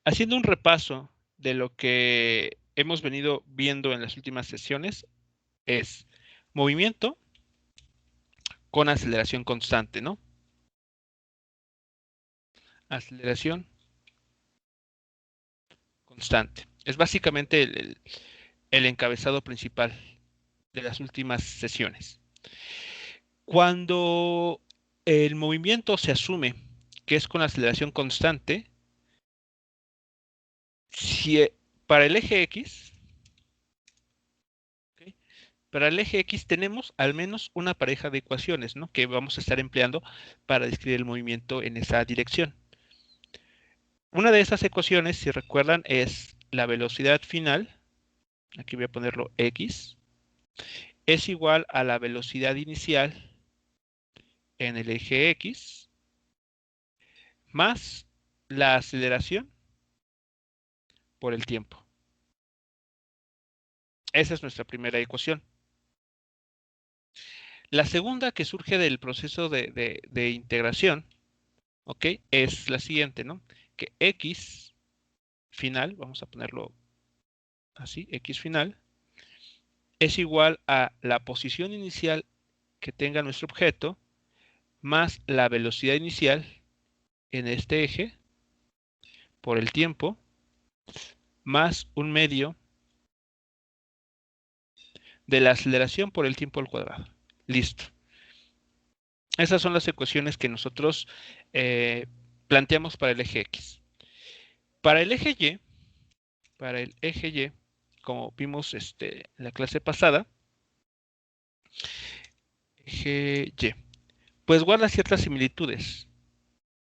Haciendo un repaso de lo que hemos venido viendo en las últimas sesiones, es movimiento con aceleración constante, ¿no? Aceleración constante. Es básicamente el encabezado principal de las últimas sesiones. Cuando el movimiento se asume que es con aceleración constante, si para el eje X, ¿ok? Para el eje X tenemos al menos una pareja de ecuaciones, ¿no? Que vamos a estar empleando para describir el movimiento en esa dirección. Una de esas ecuaciones, si recuerdan, es la velocidad final, aquí voy a ponerlo X, es igual a la velocidad inicial en el eje X más la aceleración por el tiempo. Esa es nuestra primera ecuación. La segunda que surge del proceso de integración, ¿ok? Es la siguiente, ¿no? Que X final, vamos a ponerlo así, X final, es igual a la posición inicial que tenga nuestro objeto más la velocidad inicial en este eje por el tiempo más un medio de la aceleración por el tiempo al cuadrado. Listo. Esas son las ecuaciones que nosotros planteamos para el eje X. Para el eje Y, como vimos en la clase pasada, eje Y, pues guarda ciertas similitudes.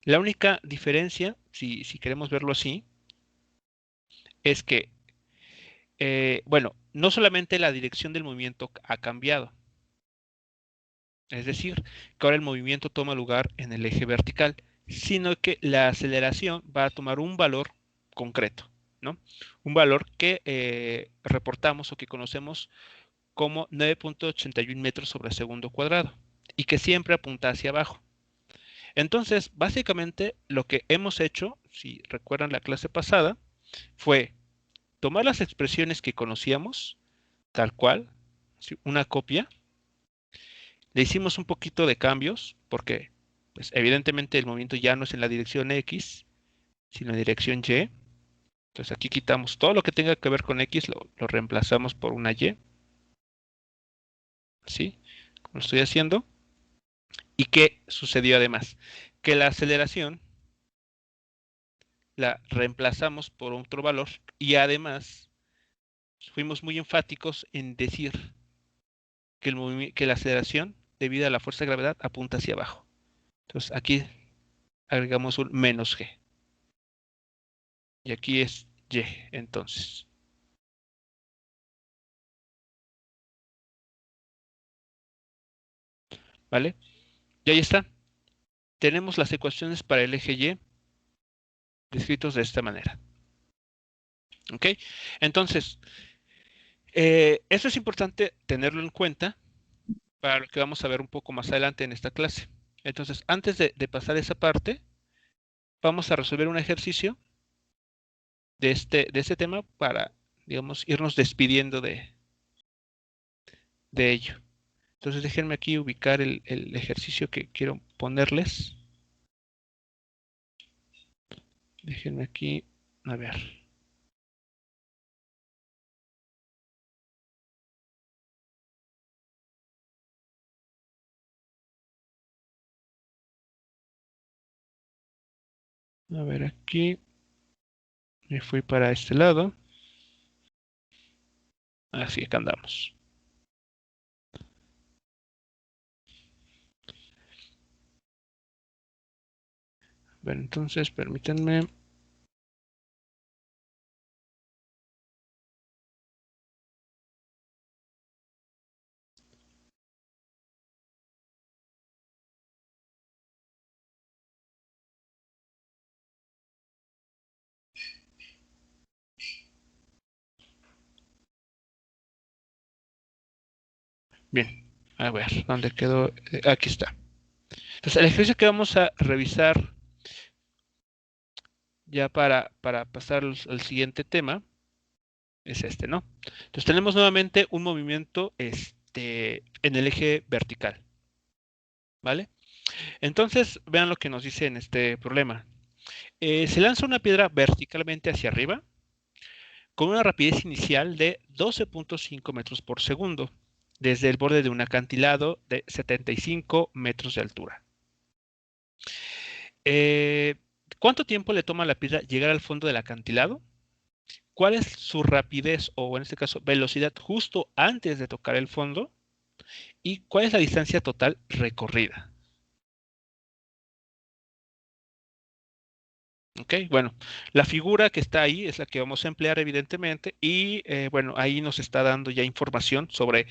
La única diferencia, si queremos verlo así, es que, bueno, no solamente la dirección del movimiento ha cambiado, es decir, que ahora el movimiento toma lugar en el eje vertical, sino que la aceleración va a tomar un valor concreto, ¿no? Un valor que reportamos o que conocemos como 9.81 metros sobre segundo cuadrado y que siempre apunta hacia abajo. Entonces, básicamente lo que hemos hecho, si recuerdan la clase pasada, fue tomar las expresiones que conocíamos, tal cual, una copia, le hicimos un poquito de cambios, porque pues, evidentemente el movimiento ya no es en la dirección X, sino en la dirección Y. Entonces aquí quitamos todo lo que tenga que ver con X, lo reemplazamos por una Y, ¿sí? Como lo estoy haciendo. ¿Y qué sucedió además? Que la aceleración la reemplazamos por otro valor y además fuimos muy enfáticos en decir que la aceleración, debido a la fuerza de gravedad, apunta hacia abajo. Entonces aquí agregamos un menos G. Y aquí es Y, entonces. ¿Vale? Y ahí está. Tenemos las ecuaciones para el eje Y descritos de esta manera. ¿Ok? Entonces, eso es importante tenerlo en cuenta para lo que vamos a ver un poco más adelante en esta clase. Entonces, antes de pasar esa parte, vamos a resolver un ejercicio de este tema para, digamos, irnos despidiendo de ello. Entonces, déjenme aquí ubicar el ejercicio que quiero ponerles. Déjenme aquí, a ver. A ver, aquí me fui para este lado. Así que andamos. A ver, entonces, permítanme. Bien, a ver, ¿dónde quedó? Aquí está. Entonces, el ejercicio que vamos a revisar ya para pasar al siguiente tema, es este, ¿no? Entonces tenemos nuevamente un movimiento en el eje vertical, ¿vale? Entonces, vean lo que nos dice en este problema. Se lanza una piedra verticalmente hacia arriba con una rapidez inicial de 12.5 metros por segundo desde el borde de un acantilado de 75 metros de altura. ¿Cuánto tiempo le toma a la piedra llegar al fondo del acantilado? ¿Cuál es su rapidez o en este caso velocidad justo antes de tocar el fondo? ¿Y cuál es la distancia total recorrida? Ok, bueno, la figura que está ahí es la que vamos a emplear evidentemente y bueno, ahí nos está dando ya información sobre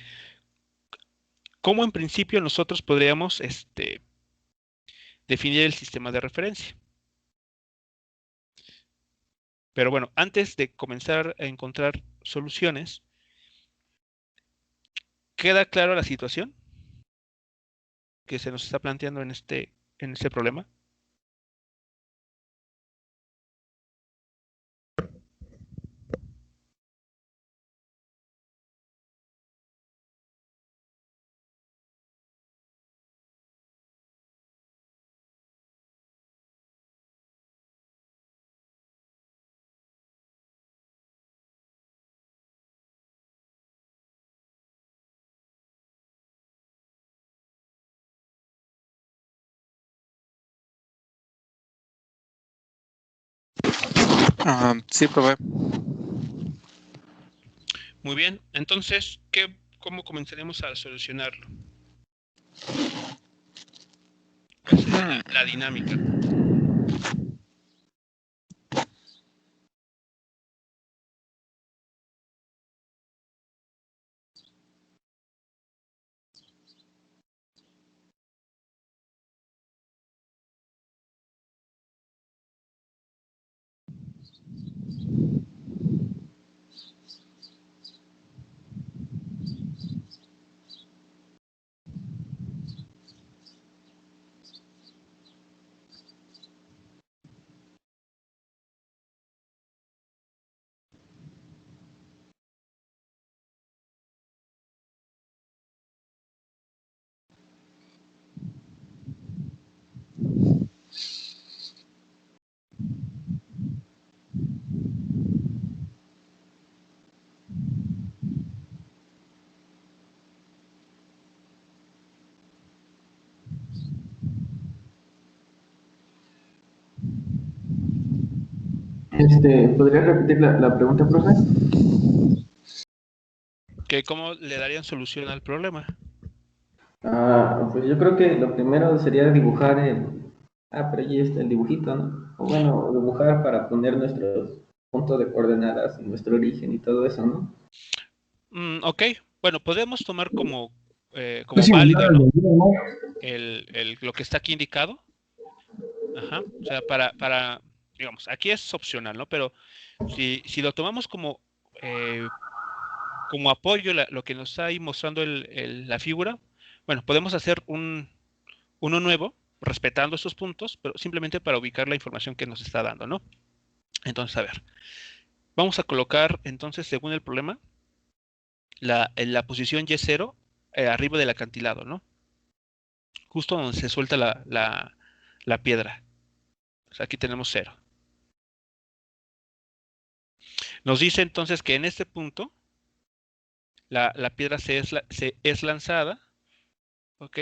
cómo en principio nosotros podríamos definir el sistema de referencia. Pero bueno, antes de comenzar a encontrar soluciones, ¿queda clara la situación que se nos está planteando en este problema? Sí, profe. Muy bien, entonces, ¿cómo comenzaríamos a solucionarlo? ¿Cuál sería la dinámica? ¿Podría repetir la pregunta, profe? ¿Cómo le darían solución al problema? Pues yo creo que lo primero sería dibujar pero allí está el dibujito, ¿no? O bueno, dibujar para poner nuestros puntos de coordenadas, nuestro origen y todo eso, ¿no? Ok, bueno, podemos tomar Pues como simular válido, el ¿no? video, ¿no? Lo que está aquí indicado. Ajá. O sea, digamos, aquí es opcional, ¿no? Pero si lo tomamos eh, como apoyo, lo que nos está ahí mostrando la figura, bueno, podemos hacer uno nuevo, respetando estos puntos, pero simplemente para ubicar la información que nos está dando, ¿no? Entonces, a ver, vamos a colocar entonces, según el problema, en la posición Y0 arriba del acantilado, ¿no? Justo donde se suelta la piedra. O sea, aquí tenemos 0. Nos dice entonces que en este punto la piedra se es lanzada, ¿ok?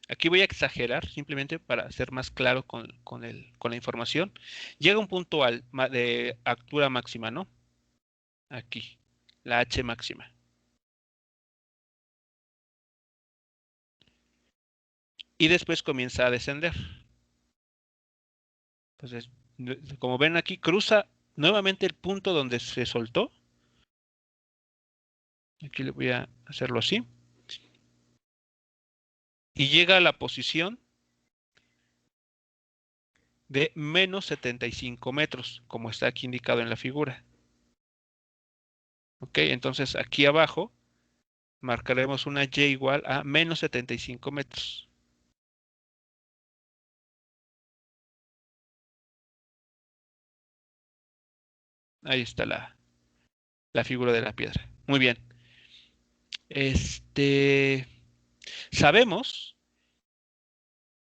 Aquí voy a exagerar simplemente para ser más claro con la información. Llega a un punto de altura máxima, ¿no? Aquí, la H máxima. Y después comienza a descender. Entonces, como ven aquí, cruza nuevamente el punto donde se soltó. Aquí le voy a hacerlo así. Y llega a la posición de menos 75 metros, como está aquí indicado en la figura. Ok, entonces aquí abajo marcaremos una Y igual a menos 75 metros. Ahí está la figura de la piedra. Muy bien. Sabemos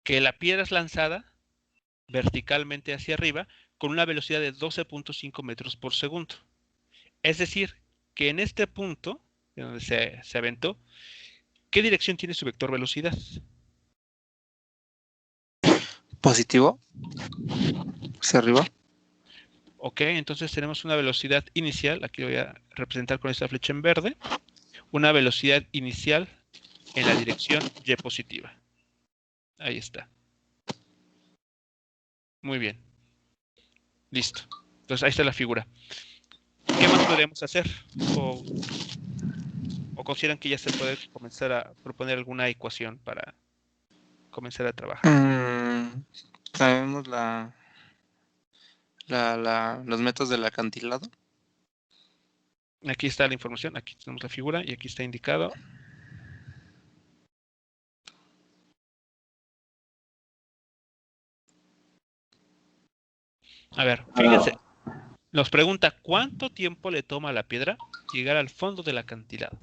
que la piedra es lanzada verticalmente hacia arriba con una velocidad de 12.5 metros por segundo. Es decir, que en este punto, en donde se aventó, ¿qué dirección tiene su vector velocidad? Positivo. Hacia arriba. Ok, entonces tenemos una velocidad inicial, aquí lo voy a representar con esta flecha en verde, una velocidad inicial en la dirección y positiva. Ahí está. Muy bien. Listo. Entonces ahí está la figura. ¿Qué más podríamos hacer? ¿O consideran que ya se puede comenzar a proponer alguna ecuación para comenzar a trabajar? Sabemos los métodos del acantilado. Aquí está la información, aquí tenemos la figura y aquí está indicado. A ver, fíjense, nos pregunta ¿cuánto tiempo le toma a la piedra llegar al fondo del acantilado?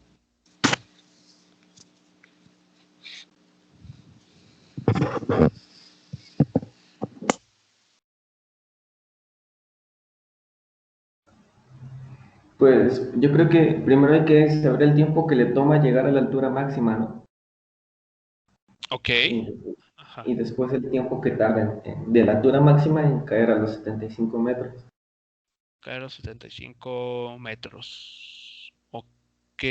Pues yo creo que primero hay que saber el tiempo que le toma llegar a la altura máxima, ¿no? Ok. Y, Ajá. y después el tiempo que tarda de la altura máxima en caer a los 75 metros. Claro, 75 metros. Ok.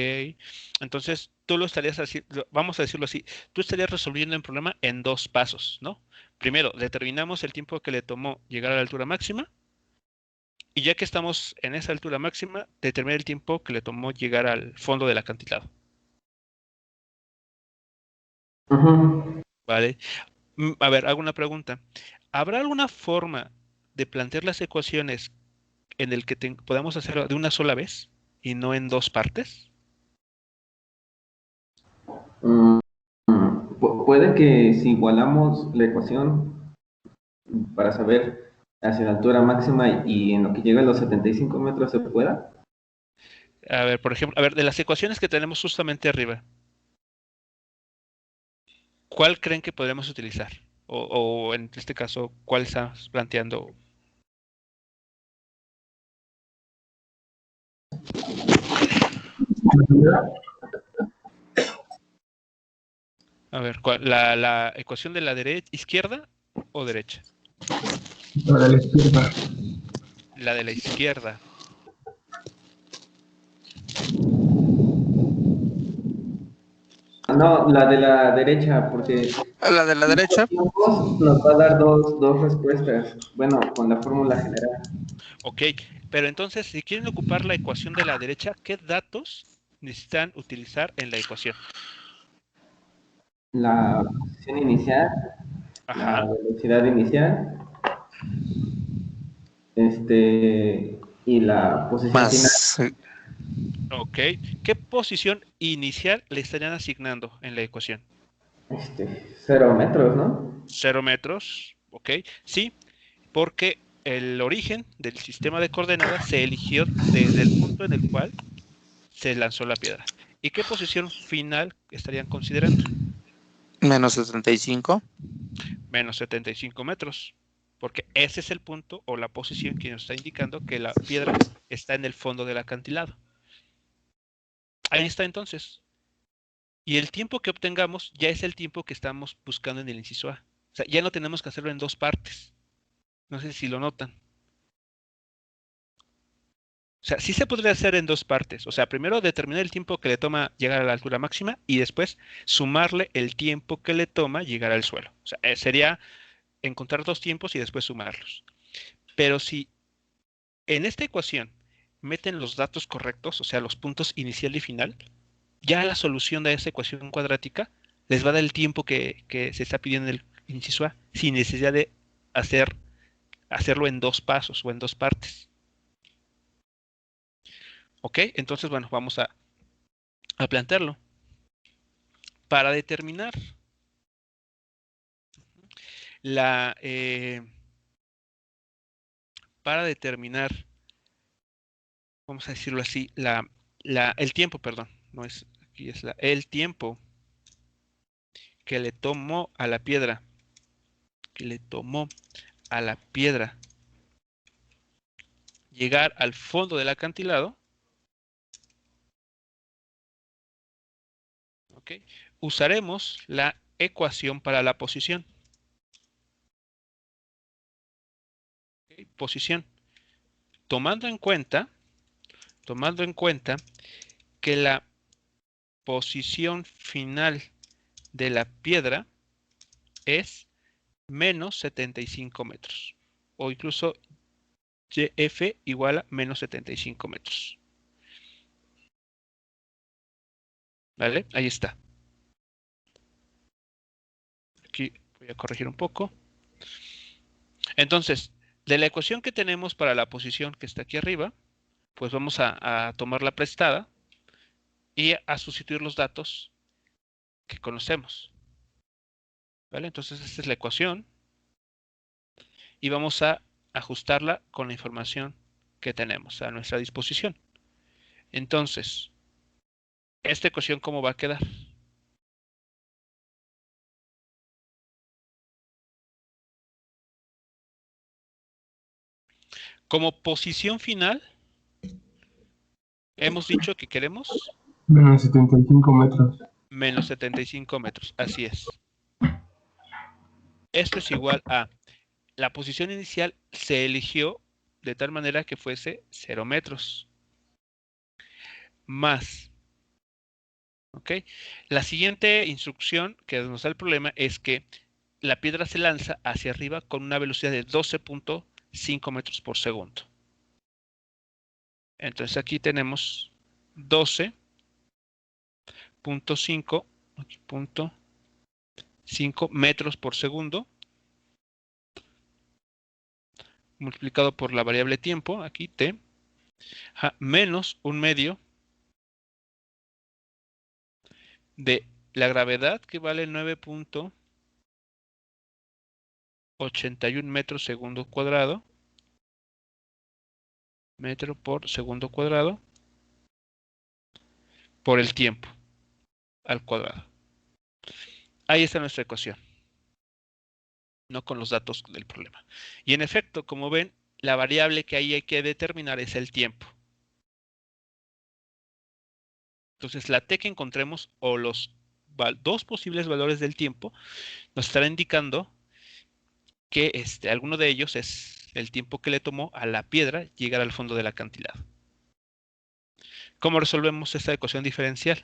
Entonces, tú lo estarías así, vamos a decirlo así, tú estarías resolviendo el problema en dos pasos, ¿no? Primero, determinamos el tiempo que le tomó llegar a la altura máxima y ya que estamos en esa altura máxima, determina el tiempo que le tomó llegar al fondo del acantilado. Ujú. ¿Vale? A ver, hago una pregunta. ¿Habrá alguna forma de plantear las ecuaciones en el que podamos hacerlo de una sola vez y no en dos partes? Mm, puede que si igualamos la ecuación para saber hacia la altura máxima y en lo que llega a los 75 metros se pueda. A ver, por ejemplo, a ver, de las ecuaciones que tenemos justamente arriba, ¿cuál creen que podríamos utilizar? O en este caso, ¿cuál estás planteando? A ver, ¿la ecuación de la derecha, izquierda o derecha? La de la izquierda. La de la izquierda. No, la de la derecha, porque La de la derecha. tiempos nos va a dar dos respuestas. Bueno, con la fórmula general. Ok, pero entonces, si quieren ocupar la ecuación de la derecha, ¿qué datos necesitan utilizar en la ecuación? La posición inicial, la Ajá. velocidad inicial, y la posición final, Más. Ok. ¿Qué posición inicial le estarían asignando en la ecuación? 0 metros, ¿no? 0 metros. Ok. Sí, porque el origen del sistema de coordenadas se eligió desde el punto en el cual se lanzó la piedra. ¿Y qué posición final estarían considerando? Menos 75. Menos 75 metros. Porque ese es el punto o la posición que nos está indicando que la piedra está en el fondo del acantilado. Ahí está entonces. Y el tiempo que obtengamos ya es el tiempo que estamos buscando en el inciso A. O sea, ya no tenemos que hacerlo en dos partes. No sé si lo notan. O sea, sí se podría hacer en dos partes. O sea, primero determinar el tiempo que le toma llegar a la altura máxima y después sumarle el tiempo que le toma llegar al suelo. O sea, sería encontrar dos tiempos y después sumarlos. Pero si en esta ecuación meten los datos correctos, o sea, los puntos inicial y final, ya la solución de esa ecuación cuadrática les va a dar el tiempo que se está pidiendo en el inciso A, sin necesidad de hacerlo en dos pasos o en dos partes. ¿Ok? Entonces, bueno, vamos a plantearlo. Para determinar la para determinar vamos a decirlo así, el tiempo, perdón, no es, aquí es el tiempo que le tomó a la piedra, llegar al fondo del acantilado, ¿ok? Usaremos la ecuación para la posición. ¿Ok? Posición. Tomando en cuenta que la posición final de la piedra es menos 75 metros. O incluso YF igual a menos 75 metros. ¿Vale? Ahí está. Aquí voy a corregir un poco. Entonces, de la ecuación que tenemos para la posición que está aquí arriba, pues vamos a tomarla prestada y a sustituir los datos que conocemos. ¿Vale? Entonces, esta es la ecuación y vamos a ajustarla con la información que tenemos a nuestra disposición. Entonces, ¿esta ecuación cómo va a quedar? Como posición final, hemos dicho que queremos Menos 75 metros. menos 75 metros. Así es. Esto es igual a la posición inicial se eligió de tal manera que fuese 0 metros. Más. ¿Ok? La siguiente instrucción que nos da el problema es que la piedra se lanza hacia arriba con una velocidad de 12.5 metros por segundo. Entonces aquí tenemos 12.5 metros por segundo multiplicado por la variable tiempo, aquí t, menos un medio de la gravedad, que vale 9.81 metros segundo cuadrado, metro por segundo cuadrado, por el tiempo al cuadrado. Ahí está nuestra ecuación, no con los datos del problema. Y en efecto, como ven, la variable que ahí hay que determinar es el tiempo. Entonces, la t que encontremos o los dos posibles valores del tiempo nos estará indicando que alguno de ellos es el tiempo que le tomó a la piedra llegar al fondo del acantilado. ¿Cómo resolvemos esta ecuación diferencial?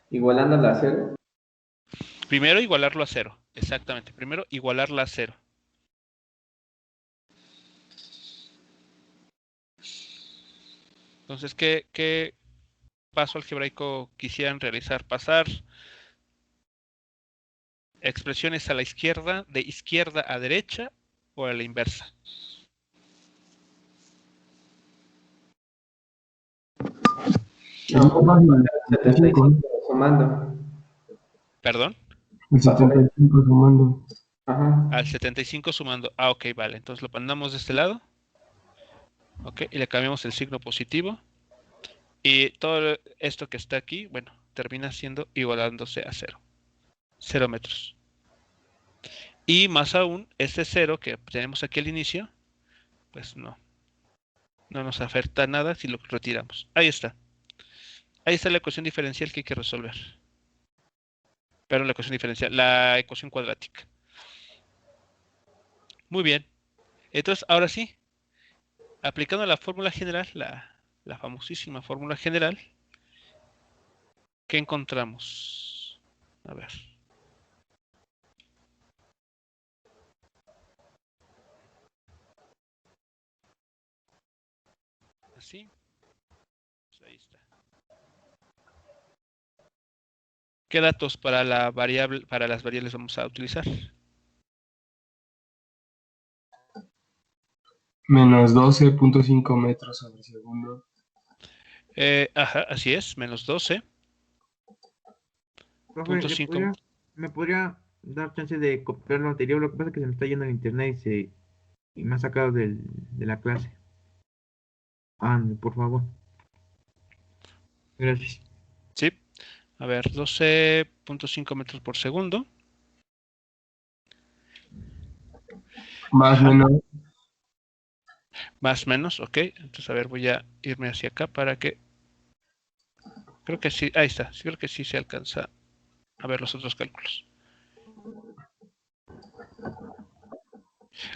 Igualándola a 0. Primero igualarlo a 0. Exactamente. Primero igualarla a 0. Entonces, ¿qué paso algebraico quisieran realizar? Pasar expresiones a la izquierda, de izquierda a derecha o a la inversa. No, No, el 75 75, sumando. ¿Perdón? el 75 sumando. Ajá. Al 75 sumando. Ah, ok, vale. Entonces lo mandamos de este lado. Ok, y le cambiamos el signo positivo. Y todo esto que está aquí, bueno, termina siendo igualándose a 0. 0 metros. Y más aún, este 0 que tenemos aquí al inicio, pues no nos afecta nada si lo retiramos. Ahí está. Ahí está la ecuación diferencial que hay que resolver. Pero la ecuación diferencial, la ecuación cuadrática. Muy bien. Entonces, ahora sí, aplicando la fórmula general, la famosísima fórmula general, ¿qué encontramos? A ver. Así. Pues ahí está. ¿Qué datos para las variables vamos a utilizar? Menos 12.5 metros sobre segundo. Ajá, así es, menos 12. Profe, punto 5. ¿me podría dar chance de copiar lo anterior? Lo que pasa es que se me está yendo el internet y me ha sacado de la clase. Ande, por favor. Gracias. Sí. A ver, 12.5 metros por segundo. Más Ajá. menos. Más menos, ok. Entonces, a ver, voy a irme hacia acá para que... Creo que sí, ahí está. Sí, creo que sí se alcanza a ver los otros cálculos.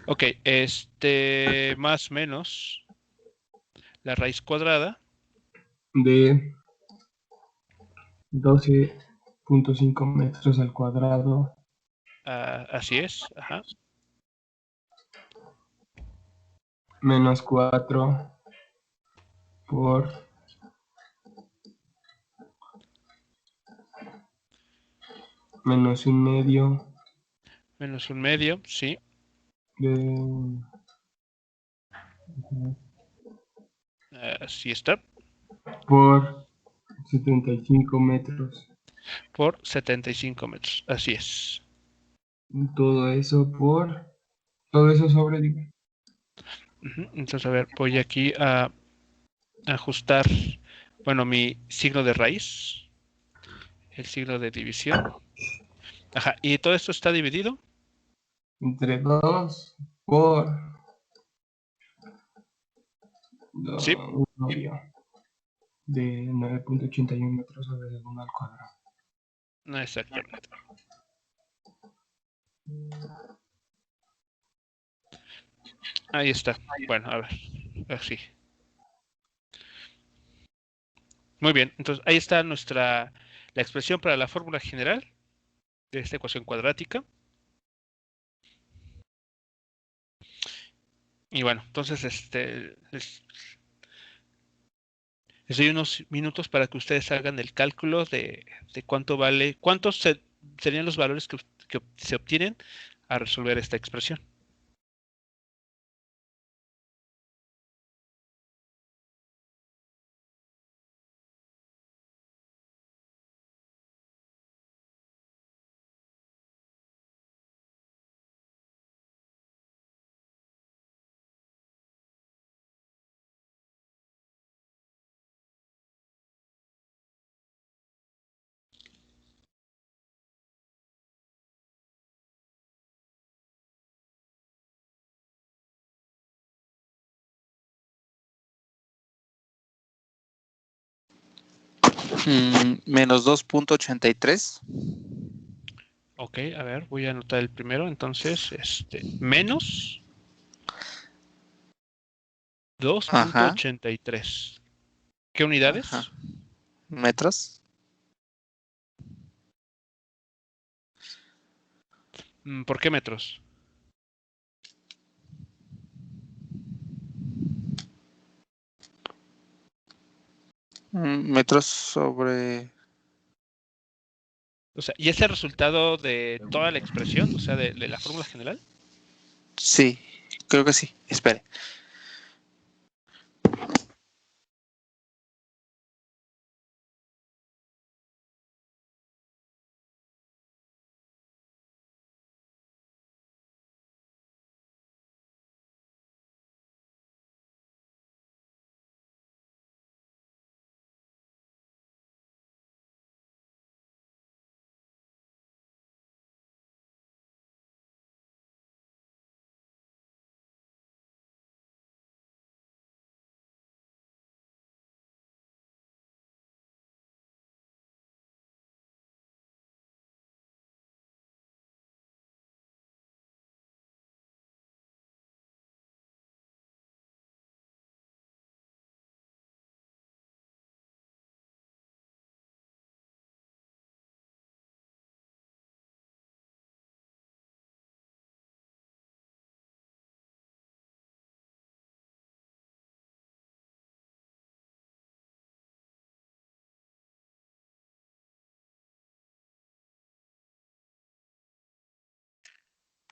Ok, más menos la raíz cuadrada De 12.5 metros al cuadrado. así es, ajá, Menos 4 por menos 1/2 menos 1/2, sí, de así está, por 75 metros. por 75 metros, así es. Todo eso todo eso sobre, digo. Entonces, a ver, voy aquí a ajustar, bueno, mi signo de raíz, el signo de división, ajá, y todo esto está dividido, Entre 2 por sí, 1/2 de 9.81 metros sobre segundo al cuadrado. no exactamente. Ahí está, bueno, a ver, así. Muy bien, entonces ahí está la expresión para la fórmula general de esta ecuación cuadrática. Y bueno, entonces les doy unos minutos para que ustedes hagan el cálculo de cuánto vale, serían los valores que se obtienen a resolver esta expresión. Menos 2.83. Ok, a ver, voy a anotar el primero. Entonces, menos Ajá, 2.83. ¿Qué ajá. unidades? Metros. ¿Por qué metros? Metros sobre... O sea, ¿y es el resultado de toda la expresión? O sea, de la fórmula general. Sí, creo que sí. Espere.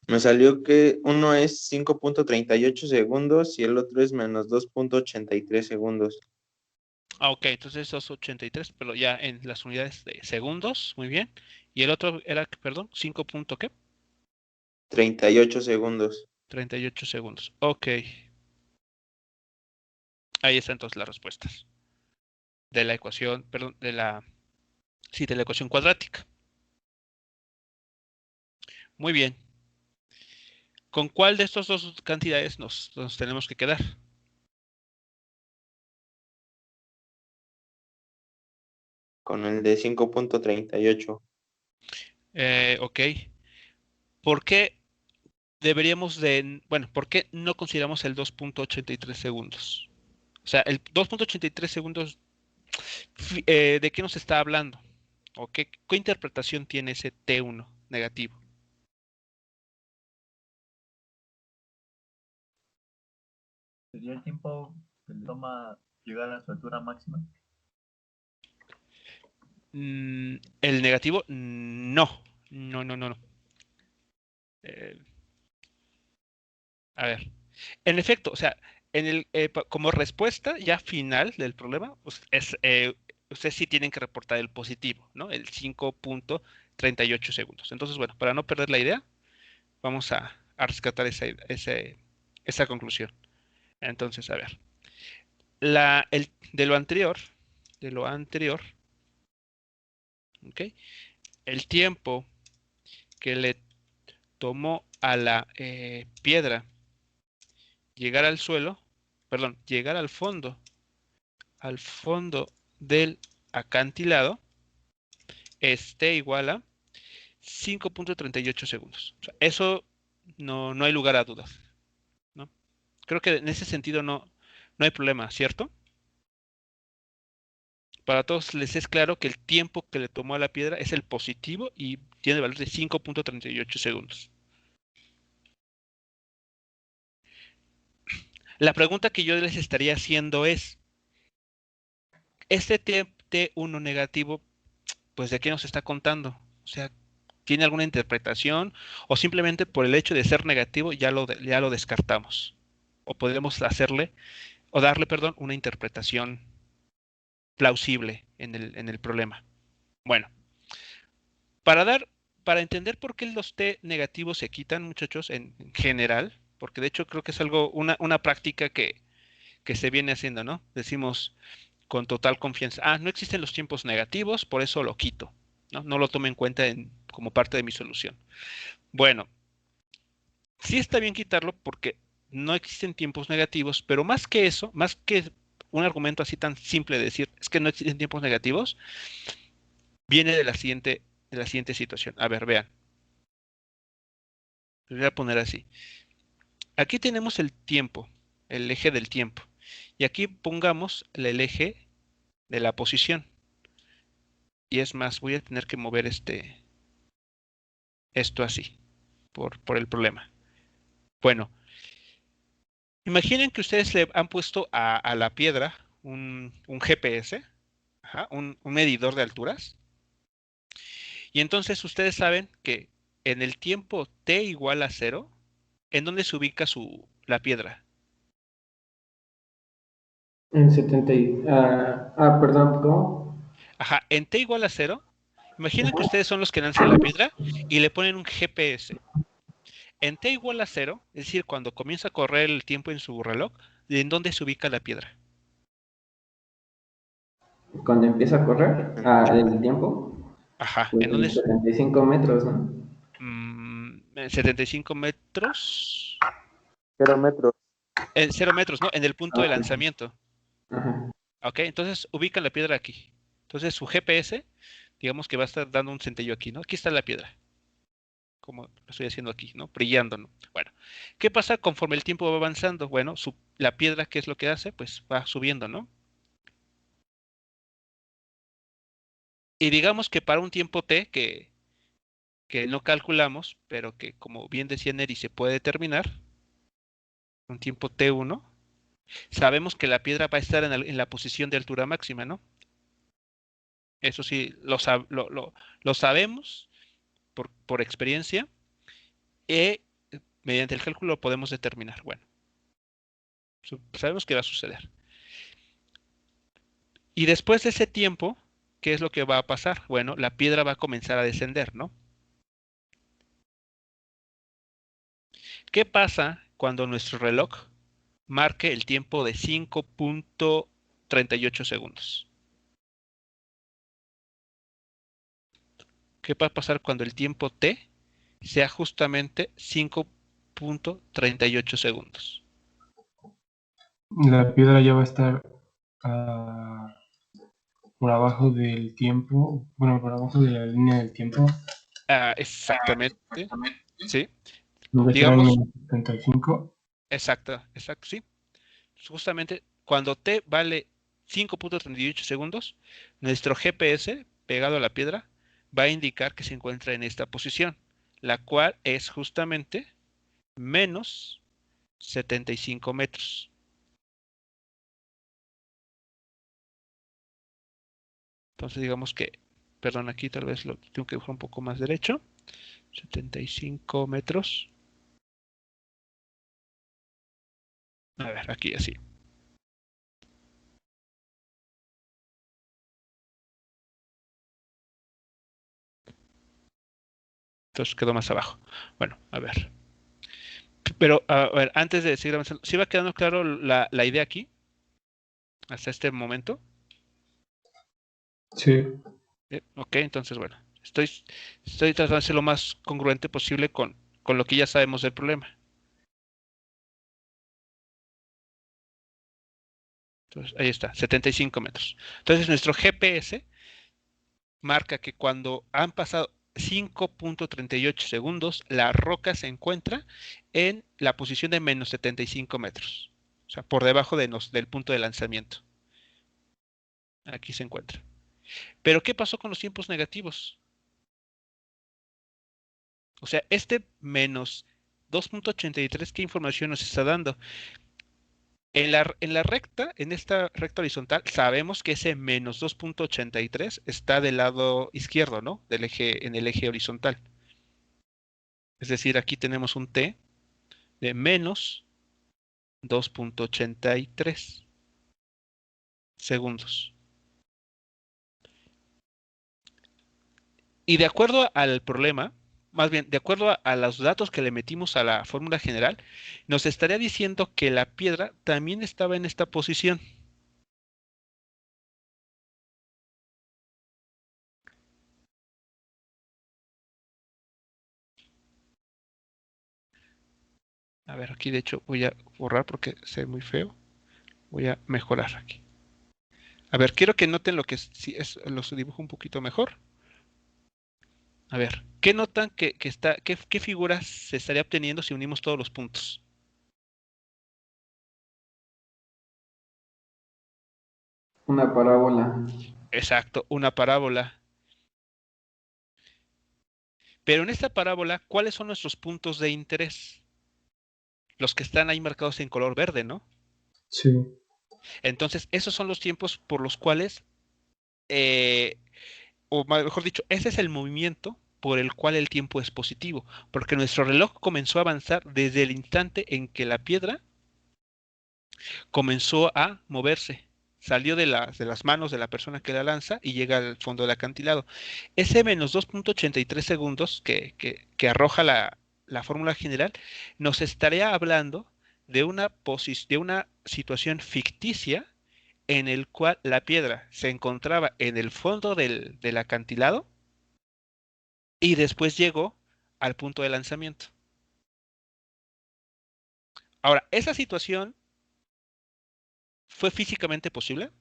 Me salió que uno es 5.38 segundos y el otro es menos 2.83 segundos. Ok, entonces esos 83, pero ya en las unidades de segundos, muy bien. Y el otro era, perdón, 5 punto ¿qué? 38 segundos. 38 segundos. Ok. Ahí están entonces las respuestas de la ecuación, perdón, sí, de la ecuación cuadrática. Muy bien. ¿Con cuál de estas dos cantidades nos tenemos que quedar? Con el de 5.38. Ok. ¿Por qué deberíamos bueno, por qué no consideramos el 2.83 segundos? O sea, el 2.83 segundos, ¿de qué nos está hablando? ¿O qué interpretación tiene ese T1 negativo? ¿Sería el tiempo que le toma llegar a su altura máxima? El negativo, no. No, no, no, no. Eh, a ver. En efecto, o sea, como respuesta ya final del problema, pues ustedes sí tienen que reportar el positivo, ¿no? El 5.38 segundos. Entonces, bueno, para no perder la idea, vamos a rescatar esa conclusión. Entonces, a ver. De lo anterior, ¿ok? El tiempo que le tomó a la piedra llegar al suelo, perdón, llegar al fondo del acantilado, esté igual a 5.38 segundos. O sea, eso no hay lugar a dudas, ¿no? Creo que en ese sentido no hay problema, ¿cierto? Para todos les es claro que el tiempo que le tomó a la piedra es el positivo y tiene el valor de 5.38 segundos. La pregunta que yo les estaría haciendo es, este T1 negativo, pues ¿de qué nos está contando? O sea, ¿tiene alguna interpretación o simplemente por el hecho de ser negativo ya lo descartamos? O podemos hacerle o darle, perdón, una interpretación plausible en el problema. Bueno, para dar, para entender por qué los T negativos se quitan, muchachos, en general, porque de hecho creo que es una práctica que se viene haciendo, ¿no? Decimos con total confianza, no existen los tiempos negativos, por eso lo quito, ¿no? No lo tomo en cuenta como parte de mi solución. Bueno, sí está bien quitarlo porque no existen tiempos negativos, pero más que eso, más que un argumento así tan simple de decir es que no existen tiempos negativos, viene de la siguiente situación. A ver, vean. Lo voy a poner así. Aquí tenemos el tiempo, el eje del tiempo. Y aquí pongamos el eje de la posición. Y es más, voy a tener que mover esto así, por el problema. Bueno, imaginen que ustedes le han puesto a la piedra un GPS, un medidor de alturas. Y entonces ustedes saben que en el tiempo t igual a 0, ¿en dónde se ubica la piedra? En 70 perdón, ¿cómo? Ajá, en t igual a 0, imaginen que ustedes son los que lanzan la piedra y le ponen un GPS. En t igual a 0, es decir, cuando comienza a correr el tiempo en su reloj, ¿en dónde se ubica la piedra? Cuando empieza a correr, el tiempo, Ajá, pues ¿en dónde en 75 metros, ¿no? 75 metros. 0 metros. En 0 metros, ¿no? En el punto de lanzamiento. Ajá. Ok, entonces ubican la piedra aquí. Entonces su GPS, digamos que va a estar dando un centello aquí, ¿no? Aquí está la piedra. Como lo estoy haciendo aquí, ¿no? Brillando, ¿no? Bueno, ¿qué pasa conforme el tiempo va avanzando? Bueno, la piedra, ¿qué es lo que hace? Pues va subiendo, ¿no? Y digamos que para un tiempo t que no calculamos, pero que como bien decía Neri, se puede determinar, un tiempo t1, sabemos que la piedra va a estar en la posición de altura máxima, ¿no? Eso sí, lo sabemos por experiencia y mediante el cálculo lo podemos determinar. Bueno, sabemos que va a suceder. Y después de ese tiempo, ¿qué es lo que va a pasar? Bueno, la piedra va a comenzar a descender, ¿no? ¿Qué pasa cuando nuestro reloj marque el tiempo de 5.38 segundos? ¿Qué va a pasar cuando el tiempo t sea justamente 5.38 segundos? La piedra ya va a estar por abajo del tiempo, bueno, por abajo de la línea del tiempo. Exactamente, sí. Va a estar en Digamos, el 75. exacto, sí. Justamente cuando t vale 5.38 segundos, nuestro GPS pegado a la piedra va a indicar que se encuentra en esta posición, la cual es justamente menos 75 metros. Entonces digamos que, perdón, aquí tal vez lo tengo que dejar un poco más derecho. 75 metros. A ver, aquí así. Entonces quedó más abajo. Bueno, a ver. Pero, a ver, antes de seguir avanzando, ¿sí va quedando claro la idea aquí? Hasta este momento. Sí. Ok, entonces, bueno, estoy tratando de ser lo más congruente posible con lo que ya sabemos del problema. Entonces, ahí está, 75 metros. Entonces, nuestro GPS marca que cuando han pasado 5.38 segundos, la roca se encuentra en la posición de menos 75 metros. O sea, por debajo del punto de lanzamiento. Aquí se encuentra. Pero, ¿qué pasó con los tiempos negativos? O sea, este menos 2.83, ¿qué información nos está dando? En esta recta horizontal, sabemos que ese menos 2.83 está del lado izquierdo, ¿no? En el eje horizontal. Es decir, aquí tenemos un t de menos 2.83 segundos. Y de acuerdo al problema, más bien, de acuerdo a los datos que le metimos a la fórmula general, nos estaría diciendo que la piedra también estaba en esta posición. A ver, aquí de hecho voy a borrar porque se ve muy feo. Voy a mejorar aquí. A ver, quiero que noten lo que si es, los dibujo un poquito mejor. A ver, ¿qué notan qué figuras se estaría obteniendo si unimos todos los puntos? Una parábola. Exacto, una parábola. Pero en esta parábola, ¿cuáles son nuestros puntos de interés? Los que están ahí marcados en color verde, ¿no? Sí. Entonces, esos son los tiempos por los cuales, o mejor dicho, ese es el movimiento por el cual el tiempo es positivo, porque nuestro reloj comenzó a avanzar desde el instante en que la piedra comenzó a moverse. Salió de las manos de la persona que la lanza y llega al fondo del acantilado. Ese menos 2.83 segundos que arroja la fórmula general nos estaría hablando de de una situación ficticia en el cual la piedra se encontraba en el fondo del acantilado y después llegó al punto de lanzamiento. Ahora, ¿esa situación fue físicamente posible?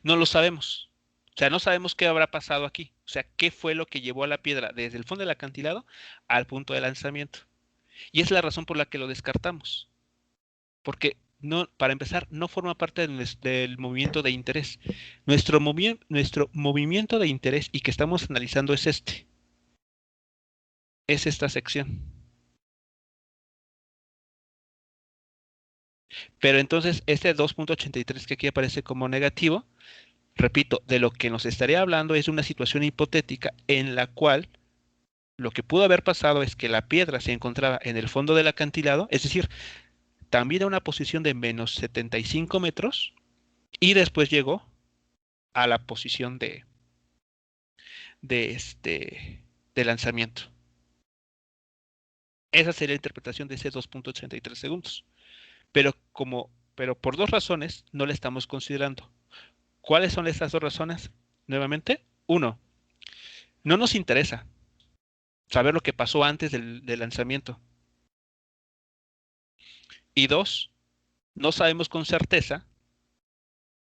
No lo sabemos. O sea, no sabemos qué habrá pasado aquí. O sea, qué fue lo que llevó a la piedra desde el fondo del acantilado al punto de lanzamiento. Y es la razón por la que lo descartamos. Porque no, para empezar, no forma parte del movimiento de interés. Nuestro movimiento de interés y que estamos analizando es este. Es esta sección. Pero entonces, este 2.83 que aquí aparece como negativo, repito, de lo que nos estaría hablando es de una situación hipotética en la cual lo que pudo haber pasado es que la piedra se encontraba en el fondo del acantilado, es decir, también a una posición de menos 75 metros y después llegó a la posición de lanzamiento. Esa sería la interpretación de ese 2.83 segundos. Pero por dos razones no la estamos considerando. ¿Cuáles son esas dos razones? Nuevamente, uno, no nos interesa saber lo que pasó antes del lanzamiento. Y dos, no sabemos con certeza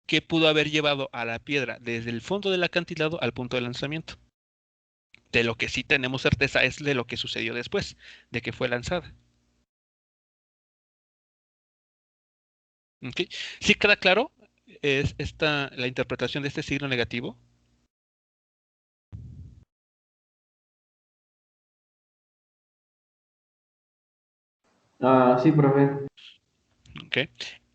qué pudo haber llevado a la piedra desde el fondo del acantilado al punto de lanzamiento. De lo que sí tenemos certeza es de lo que sucedió después, de que fue lanzada. ¿Okay? ¿Sí queda claro la interpretación de este signo negativo? Sí, profe. Okay.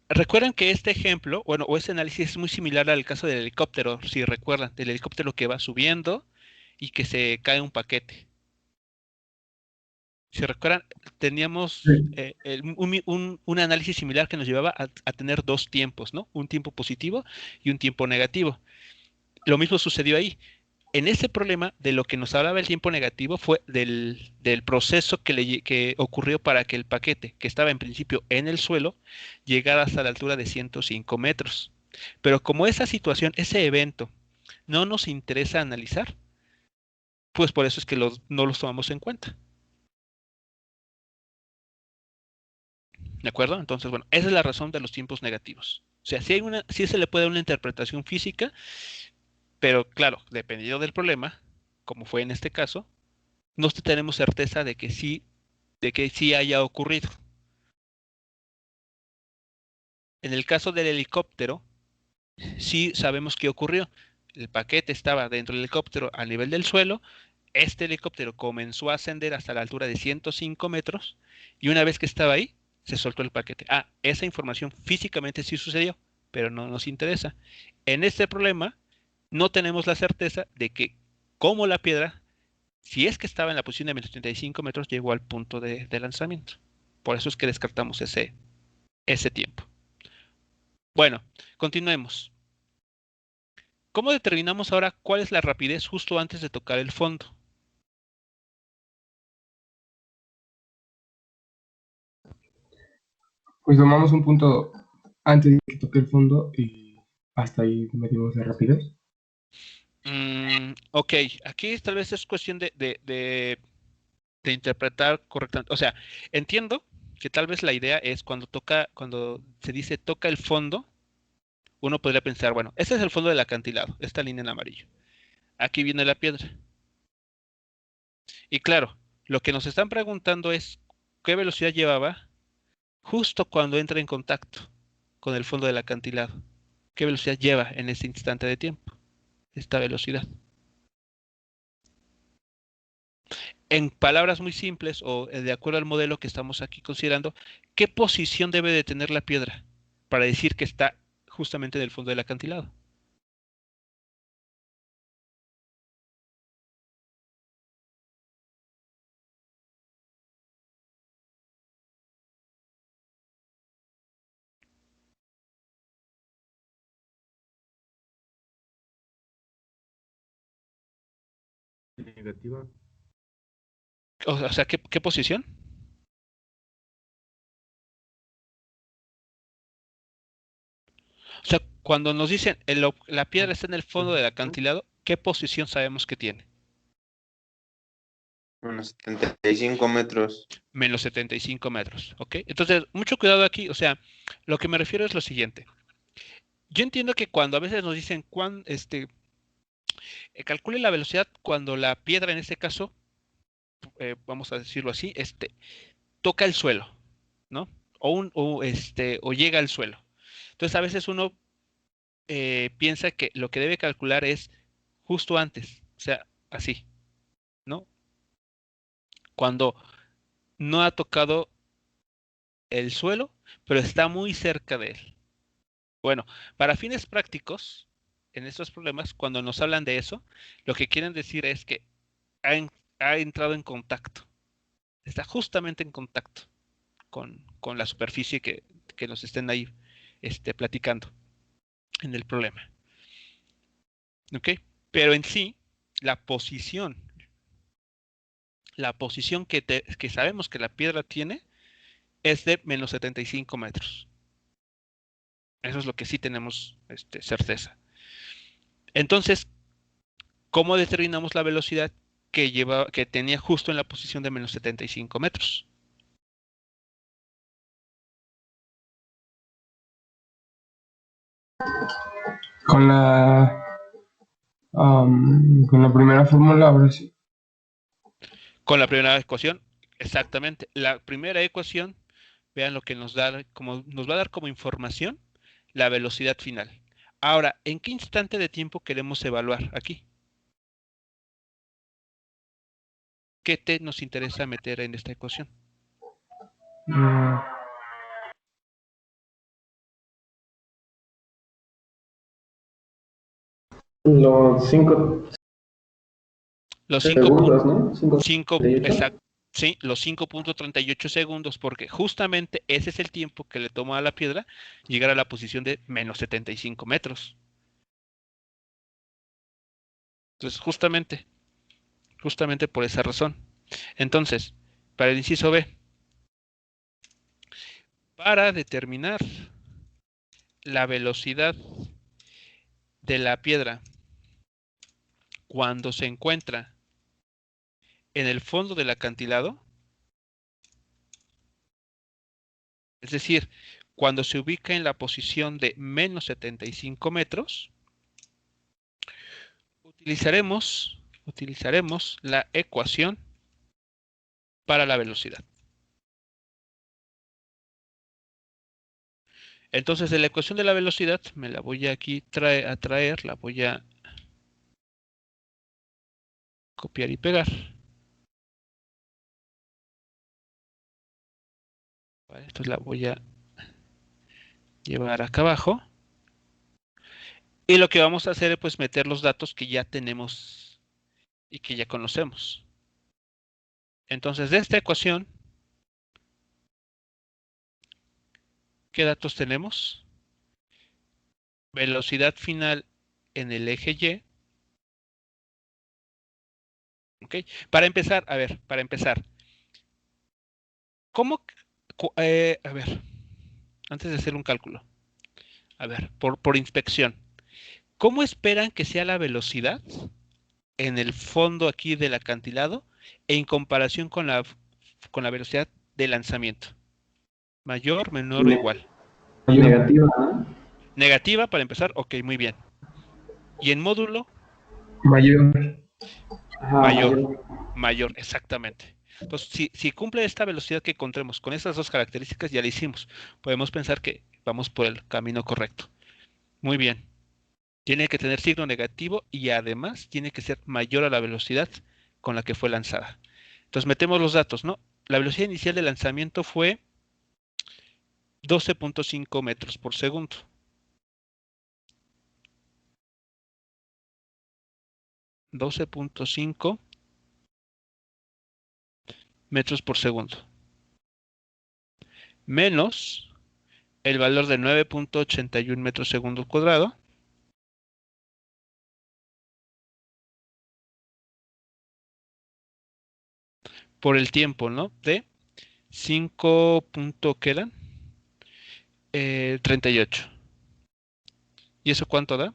Recuerden que este ejemplo, bueno, o este análisis es muy similar al caso del helicóptero, si recuerdan, del helicóptero que va subiendo y que se cae un paquete. Si recuerdan, teníamos un análisis similar que nos llevaba a tener dos tiempos, ¿no? Un tiempo positivo y un tiempo negativo. Lo mismo sucedió ahí. En ese problema, de lo que nos hablaba el tiempo negativo fue del proceso que ocurrió para que el paquete, que estaba en principio en el suelo, llegara hasta la altura de 105 metros. Pero como esa situación, ese evento, no nos interesa analizar, pues por eso es que no los tomamos en cuenta. ¿De acuerdo? Entonces, bueno, esa es la razón de los tiempos negativos. O sea, sí se le puede dar una interpretación física, pero claro, dependiendo del problema, como fue en este caso, no tenemos certeza de que sí haya ocurrido. En el caso del helicóptero, sí sabemos qué ocurrió. El paquete estaba dentro del helicóptero a nivel del suelo. Este helicóptero comenzó a ascender hasta la altura de 105 metros y una vez que estaba ahí, se soltó el paquete. Esa información físicamente sí sucedió, pero no nos interesa. En este problema, no tenemos la certeza de que cómo la piedra, si es que estaba en la posición de menos 35 metros, llegó al punto de lanzamiento. Por eso es que descartamos ese tiempo. Bueno, continuemos. ¿Cómo determinamos ahora cuál es la rapidez justo antes de tocar el fondo? Pues tomamos un punto antes de que toque el fondo y hasta ahí medimos la rapidez. Ok, aquí tal vez es cuestión de interpretar correctamente. O sea, entiendo que tal vez la idea es cuando se dice toca el fondo, uno podría pensar, bueno, este es el fondo del acantilado, esta línea en amarillo. Aquí viene la piedra. Y claro, lo que nos están preguntando es qué velocidad llevaba justo cuando entra en contacto con el fondo del acantilado. ¿Qué velocidad lleva en ese instante de tiempo? Esta velocidad. En palabras muy simples o de acuerdo al modelo que estamos aquí considerando, ¿qué posición debe de tener la piedra para decir que está justamente en el fondo del acantilado? Negativa. O sea, ¿qué posición? O sea, cuando nos dicen la piedra está en el fondo del acantilado, ¿qué posición sabemos que tiene? Unos 75 metros. Menos 75 metros, ¿ok? Entonces, mucho cuidado aquí, o sea, lo que me refiero es lo siguiente. Yo entiendo que cuando a veces nos dicen calcule la velocidad cuando la piedra, en este caso, vamos a decirlo así, toca el suelo, ¿no? O llega al suelo. Entonces, a veces uno piensa que lo que debe calcular es justo antes, o sea, así, ¿no? Cuando no ha tocado el suelo, pero está muy cerca de él. Bueno, para fines prácticos, en estos problemas, cuando nos hablan de eso, lo que quieren decir es que ha entrado en contacto. Está justamente en contacto. con la superficie que nos estén ahí platicando en el problema. ¿Ok? Pero en sí, la posición que sabemos que la piedra tiene es de menos 75 metros. Eso es lo que sí tenemos certeza. Entonces, ¿cómo determinamos la velocidad que tenía justo en la posición de menos 75 metros? Con con la primera fórmula, ahora sí. Con la primera ecuación, exactamente. La primera ecuación, vean lo que nos va a dar como información la velocidad final. Ahora, ¿en qué instante de tiempo queremos evaluar aquí? ¿Qué t nos interesa meter en esta ecuación? Mm, Los 5 Los segundos, ¿no? exacto. Sí, los 5.38 segundos, porque justamente ese es el tiempo que le toma a la piedra llegar a la posición de menos 75 metros. Entonces, justamente por esa razón. Entonces, para el inciso B, para determinar la velocidad de la piedra cuando se encuentra en el fondo del acantilado, es decir, cuando se ubica en la posición de menos 75 metros, utilizaremos la ecuación para la velocidad. Entonces, de la ecuación de la velocidad, me la voy aquí a traer, la voy a copiar y pegar. Vale, entonces la voy a llevar acá abajo. Y lo que vamos a hacer es pues meter los datos que ya tenemos y que ya conocemos. Entonces, de esta ecuación, ¿qué datos tenemos? Velocidad final en el eje Y. ¿Ok? Para empezar, ¿cómo? A ver, antes de hacer un cálculo, a ver, por inspección, ¿cómo esperan que sea la velocidad en el fondo aquí del acantilado en comparación con la velocidad de lanzamiento? ¿Mayor, menor o igual? Negativa, ¿no? Negativa para empezar, ok, muy bien. Y en módulo, mayor. Ajá, mayor, exactamente. Entonces, si cumple esta velocidad que encontremos con esas dos características, ya la hicimos. Podemos pensar que vamos por el camino correcto. Muy bien. Tiene que tener signo negativo y además tiene que ser mayor a la velocidad con la que fue lanzada. Entonces metemos los datos, ¿no? La velocidad inicial de lanzamiento fue 12.5 metros por segundo. 12.5 metros por segundo. Menos el valor de 9.81 metros segundo cuadrado. Por el tiempo, ¿no? De 5. ¿Qué dan? 38. ¿Y eso cuánto da?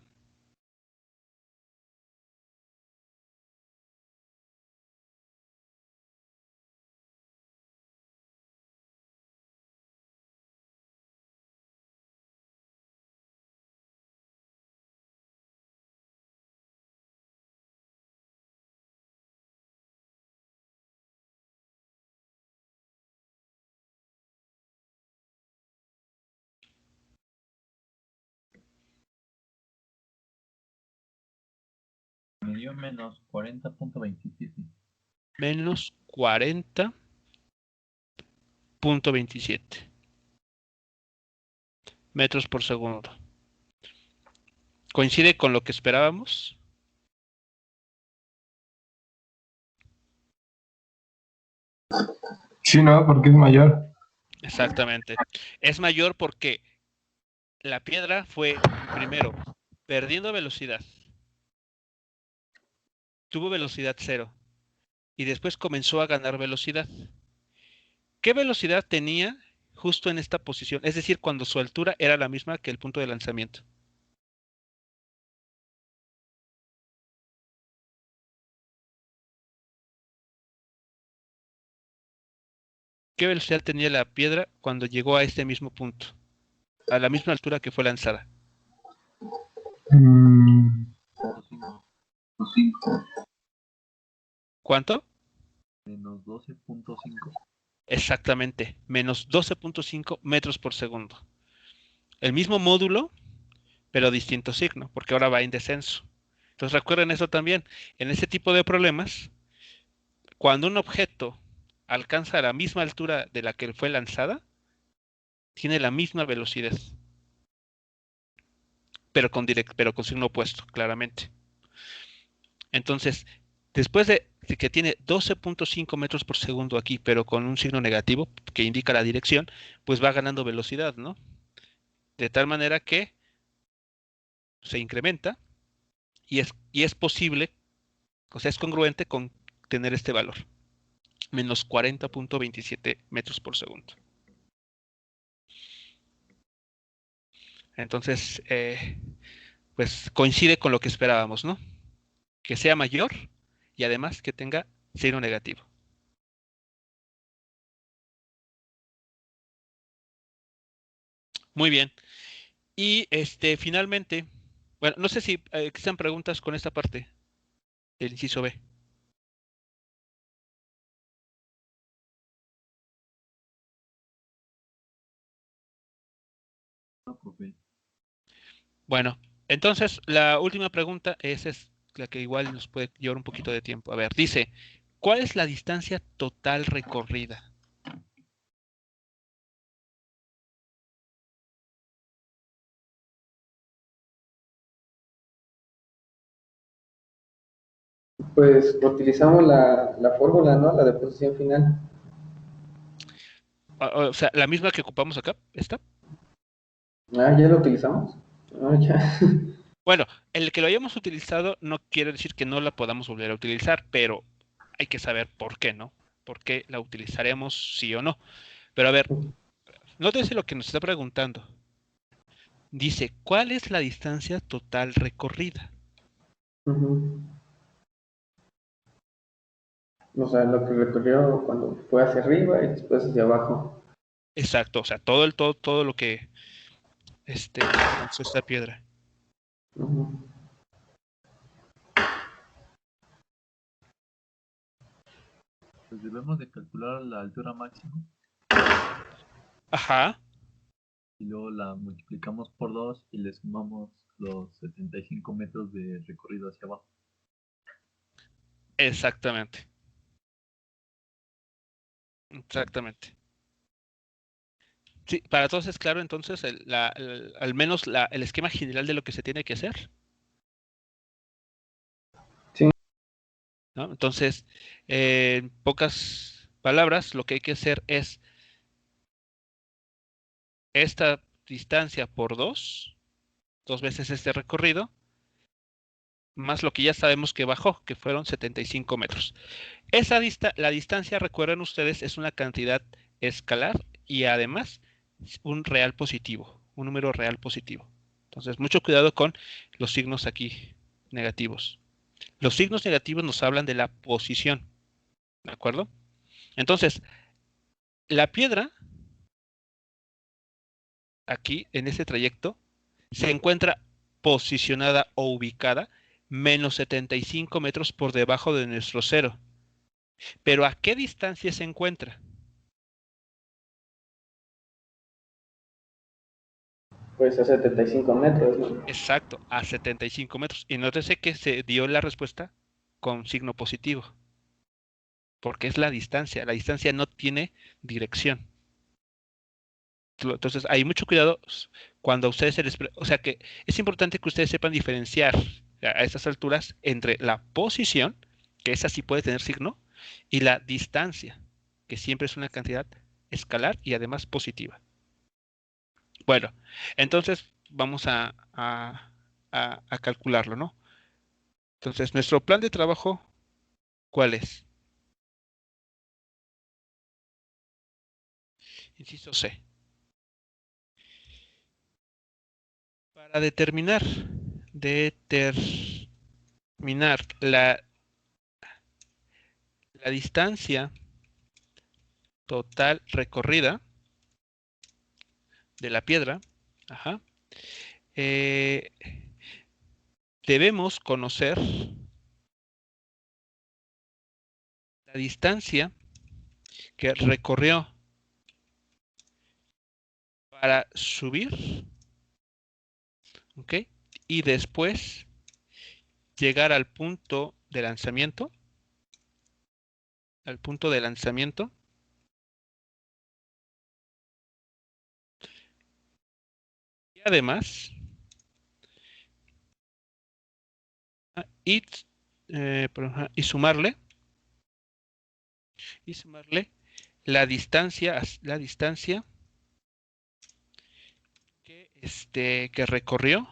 Me dio menos 40.27. Menos 40.27 metros por segundo. ¿Coincide con lo que esperábamos? Sí, no, porque es mayor. Exactamente. Es mayor porque la piedra fue, primero, perdiendo velocidad. Tuvo velocidad 0 y después comenzó a ganar velocidad. ¿Qué velocidad tenía justo en esta posición? Es decir, cuando su altura era la misma que el punto de lanzamiento. ¿Qué velocidad tenía la piedra cuando llegó a este mismo punto? A la misma altura que fue lanzada. ¿Cuánto? Menos 12.5. Exactamente, menos 12.5 metros por segundo. El mismo módulo, pero distinto signo, porque ahora va en descenso. Entonces recuerden eso también. En este tipo de problemas, cuando un objeto alcanza la misma altura de la que fue lanzada, tiene la misma velocidad, pero con signo opuesto, claramente. Entonces, después de que tiene 12.5 metros por segundo aquí, pero con un signo negativo que indica la dirección, pues va ganando velocidad, ¿no? De tal manera que se incrementa y es posible, o sea, es congruente con tener este valor, menos 40.27 metros por segundo. Entonces, pues coincide con lo que esperábamos, ¿no? Que sea mayor y además que tenga signo negativo. Muy bien. Y finalmente, bueno, no sé si existan preguntas con esta parte del inciso B. No, profe. Bueno, entonces la última pregunta es la que igual nos puede llevar un poquito de tiempo. A ver, dice, ¿cuál es la distancia total recorrida? Pues utilizamos la fórmula, ¿no? La de posición final. O sea, la misma que ocupamos acá, ¿esta? Ah, ¿ya la utilizamos? Ah, ya. Bueno, el que lo hayamos utilizado no quiere decir que no la podamos volver a utilizar, pero hay que saber por qué, ¿no? ¿Por qué la utilizaremos sí o no? Pero a ver, nótese lo que nos está preguntando. Dice, ¿cuál es la distancia total recorrida? Ujú. O sea, lo que recorrió cuando fue hacia arriba y después hacia abajo. Exacto, o sea, todo lo que lanzó esta piedra. Ujú. Pues debemos de calcular la altura máxima Ajá, y luego la multiplicamos por 2 y le sumamos los 75 metros de recorrido hacia abajo. exactamente. Exactamente. Sí, para todos es claro entonces al menos el esquema general de lo que se tiene que hacer. Sí. ¿No? Entonces, en pocas palabras, lo que hay que hacer es esta distancia por dos veces este recorrido, más lo que ya sabemos que bajó, que fueron 75 metros. La distancia, recuerden ustedes, es una cantidad escalar y además un real positivo, un número real positivo. Entonces, mucho cuidado con los signos aquí negativos. Los signos negativos nos hablan de la posición, ¿de acuerdo? Entonces, la piedra, aquí en este trayecto, se encuentra posicionada o ubicada menos 75 metros por debajo de nuestro cero. Pero ¿a qué distancia se encuentra? Pues a 75 metros, ¿no? Exacto, a 75 metros. Y nótese que se dio la respuesta con signo positivo, porque es la distancia. La distancia no tiene dirección. Entonces, hay mucho cuidado cuando a ustedes se les... O sea que es importante que ustedes sepan diferenciar a estas alturas entre la posición, que esa sí puede tener signo, y la distancia, que siempre es una cantidad escalar y además positiva. Bueno, entonces vamos a calcularlo, ¿no? Entonces, nuestro plan de trabajo, ¿cuál es? Inciso C. Para determinar la distancia total recorrida de la piedra, debemos conocer la distancia que recorrió para subir, ¿ok? Y después llegar al punto de lanzamiento, y además y sumarle la distancia que recorrió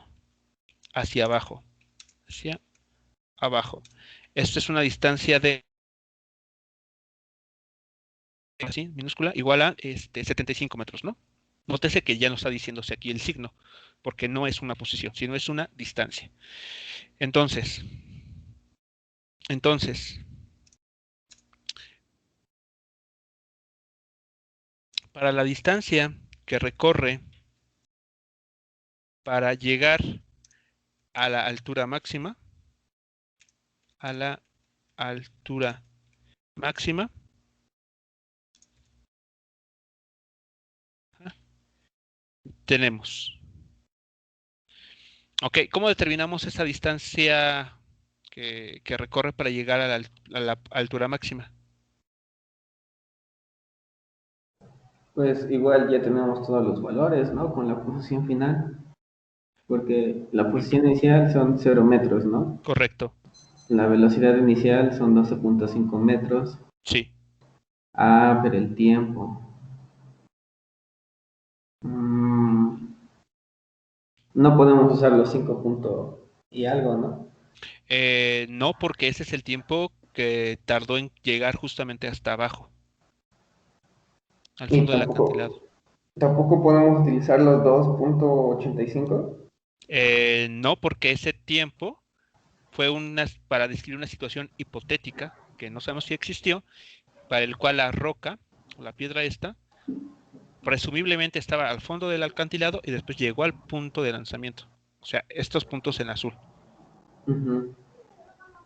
hacia abajo. Esta es una distancia de así, minúscula, igual a 75 metros, ¿no? Nótese que ya no está diciéndose aquí el signo, porque no es una posición, sino es una distancia. Entonces, para la distancia que recorre para llegar a la altura máxima, tenemos. Ok, ¿cómo determinamos esa distancia que recorre para llegar a la altura máxima? Pues igual ya tenemos todos los valores, ¿no? Con la posición final. Porque la posición inicial son 0 metros, ¿no? Correcto. La velocidad inicial son 12.5 metros. Sí. Pero el tiempo. No podemos usar los 5 puntos y algo, ¿no? No, porque ese es el tiempo que tardó en llegar justamente hasta abajo, al fondo del acantilado. ¿Tampoco podemos utilizar los 2.85? No, porque ese tiempo fue para describir una situación hipotética que no sabemos si existió, para el cual la roca o la piedra esta presumiblemente estaba al fondo del acantilado y después llegó al punto de lanzamiento. O sea, estos puntos en azul.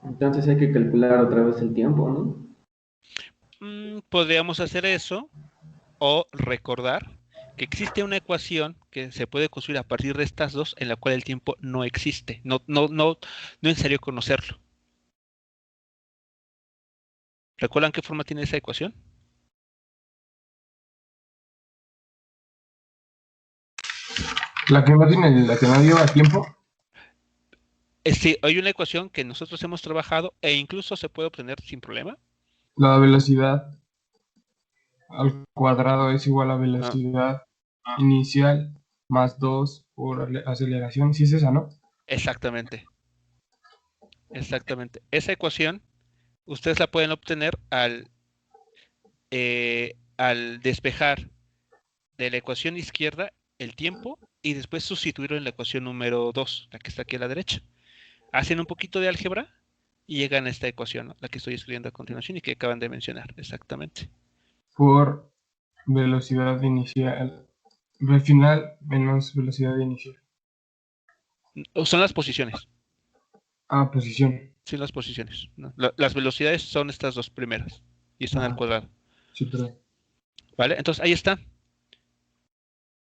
Entonces hay que calcular otra vez el tiempo, ¿no? Podríamos hacer eso o recordar que existe una ecuación que se puede construir a partir de estas dos en la cual el tiempo no existe. No es necesario conocerlo. ¿Recuerdan qué forma tiene esa ecuación? La que no lleva tiempo. Sí, hay una ecuación que nosotros hemos trabajado e incluso se puede obtener sin problema. La velocidad al cuadrado es igual a velocidad inicial más 2 por aceleración. ¿Sí es esa, no? Exactamente. Esa ecuación ustedes la pueden obtener al despejar de la ecuación izquierda el tiempo y después sustituirlo en la ecuación número 2, la que está aquí a la derecha. Hacen un poquito de álgebra y llegan a esta ecuación, ¿no? La que estoy escribiendo a continuación y que acaban de mencionar, exactamente. Por velocidad inicial. Al final menos velocidad inicial. Son las posiciones. Posición. Sí, las posiciones, ¿no? Las velocidades son estas dos primeras y están al cuadrado. Sí, perdón. ¿Vale? Entonces ahí está.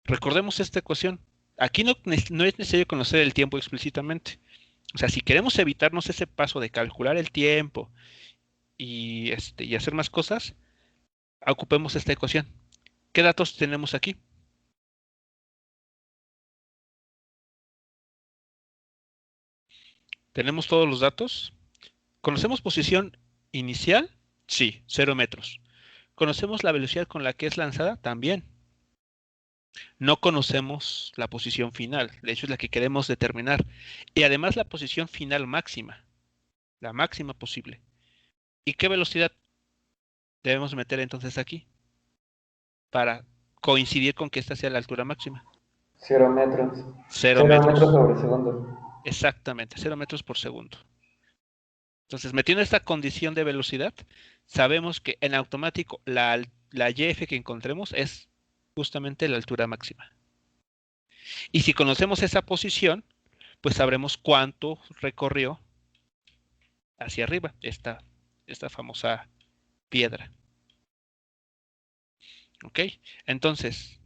Recordemos esta ecuación. Aquí no es necesario conocer el tiempo explícitamente. O sea, si queremos evitarnos ese paso de calcular el tiempo y hacer más cosas, ocupemos esta ecuación. ¿Qué datos tenemos aquí? ¿Tenemos todos los datos? ¿Conocemos posición inicial? Sí, 0 metros. ¿Conocemos la velocidad con la que es lanzada? También. No conocemos la posición final, de hecho es la que queremos determinar. Y además la posición final máxima, la máxima posible. ¿Y qué velocidad debemos meter entonces aquí? Para coincidir con que esta sea la altura máxima. 0 metros. 0 metros metros. sobre segundo. Exactamente, 0 metros por segundo. Entonces, metiendo esta condición de velocidad, sabemos que en automático la YF que encontremos es justamente la altura máxima. Y si conocemos esa posición, pues sabremos cuánto recorrió hacia arriba esta famosa piedra. ¿Ok? Entonces,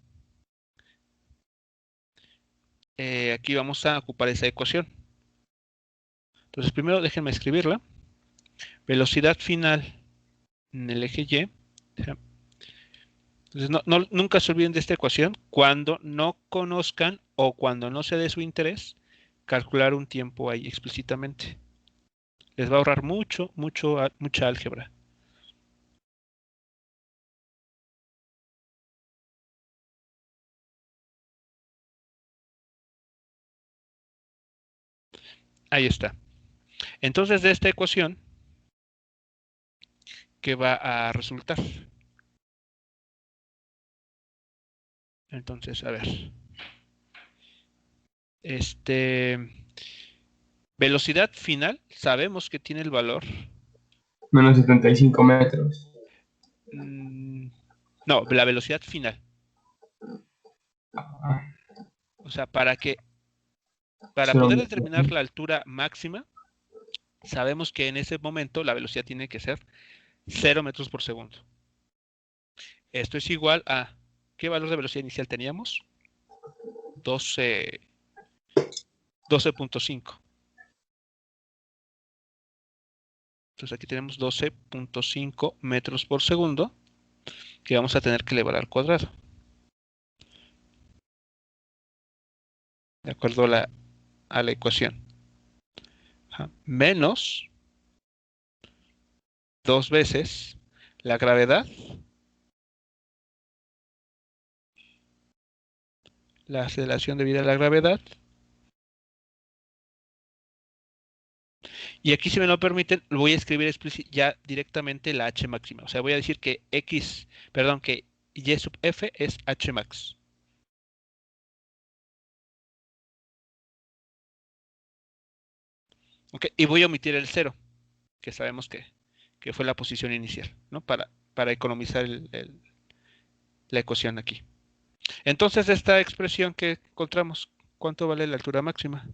aquí vamos a ocupar esa ecuación. Entonces, primero déjenme escribirla. Velocidad final en el eje Y. Entonces, nunca se olviden de esta ecuación. Cuando no conozcan o cuando no sea de su interés, calcular un tiempo ahí explícitamente. Les va a ahorrar mucha álgebra. Ahí está. Entonces, de esta ecuación, ¿qué va a resultar? Entonces, a ver. Velocidad final, sabemos que tiene el valor. Menos 75 metros. No, la velocidad final. O sea, para poder determinar la altura máxima, sabemos que en ese momento la velocidad tiene que ser 0 metros por segundo. Esto es igual a, ¿qué valor de velocidad inicial teníamos? 12.5. Entonces aquí tenemos 12.5 metros por segundo que vamos a tener que elevar al cuadrado. De acuerdo a la ecuación. Menos 2 veces la gravedad, la aceleración debida a la gravedad. Y aquí, si me lo permiten, voy a escribir ya directamente la H máxima. O sea, voy a decir que que Y sub F es H max. Okay, y voy a omitir el 0, que sabemos que fue la posición inicial, ¿no? Para economizar la ecuación aquí. Entonces, esta expresión que encontramos, ¿cuánto vale la altura máxima?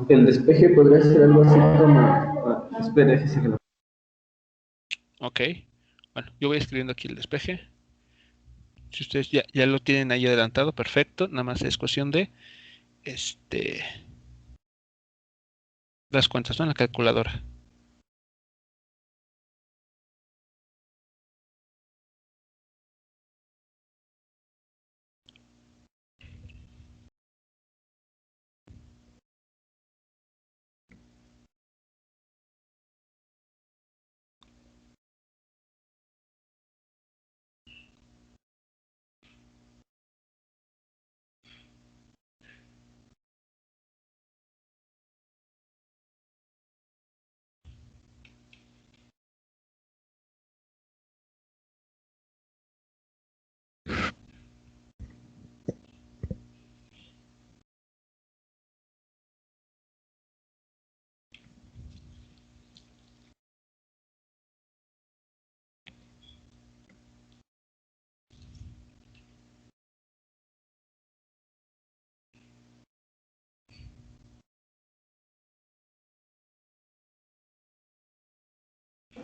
El despeje podría ser algo así como... espera, déjese que lo... Ok. Bueno, yo voy escribiendo aquí el despeje. Si ustedes ya lo tienen ahí adelantado, perfecto. Nada más es cuestión de las cuentas, ¿no? En la calculadora.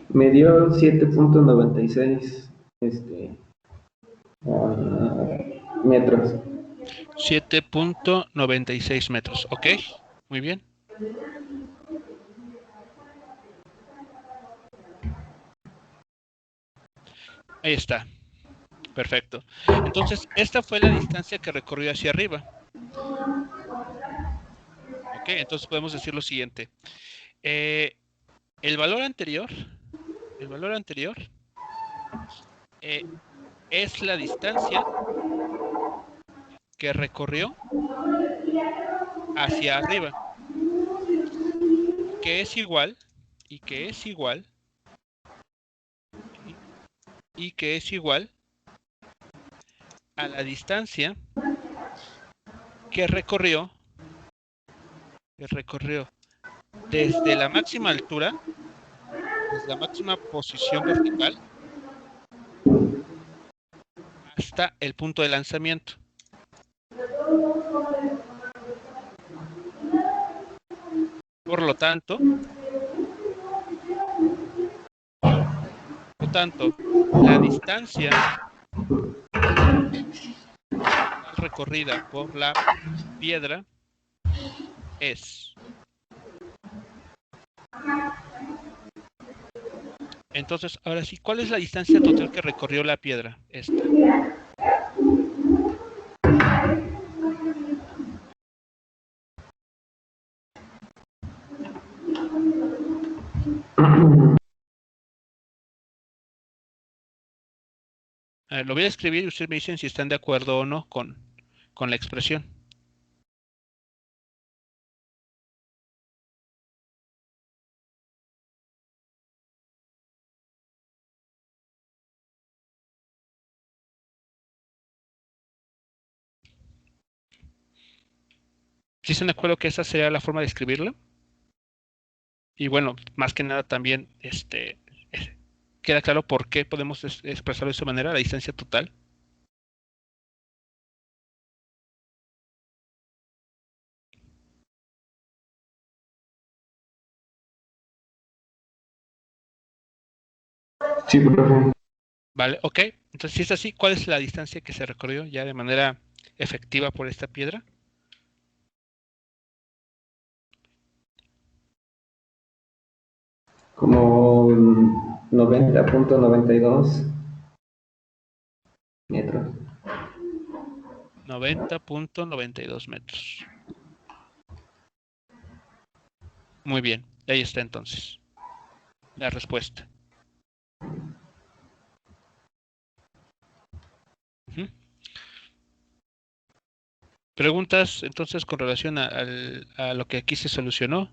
Me dio 7.96 metros. 7.96 metros. Ok, muy bien. Ahí está. Perfecto. Entonces, esta fue la distancia que recorrió hacia arriba. Ok, entonces podemos decir lo siguiente. El valor anterior es la distancia que recorrió hacia arriba, que es igual, y que es igual a la distancia que recorrió desde la máxima altura, desde la máxima posición vertical, hasta el punto de lanzamiento. Por lo tanto, la distancia recorrida por la piedra es. Entonces, ahora sí, ¿cuál es la distancia total que recorrió la piedra? Esta. Lo voy a escribir y ustedes me dicen si están de acuerdo o no con la expresión. ¿Sí están de acuerdo que esa sería la forma de escribirla? Y bueno, más que nada también queda claro por qué podemos expresarlo de esa manera, la distancia total. Sí, profe. Vale, ok. Entonces, si es así, ¿cuál es la distancia que se recorrió ya de manera efectiva por esta piedra? Como 90.92 metros. 90.92 metros. Muy bien, ahí está entonces la respuesta. ¿Preguntas entonces con relación a lo que aquí se solucionó?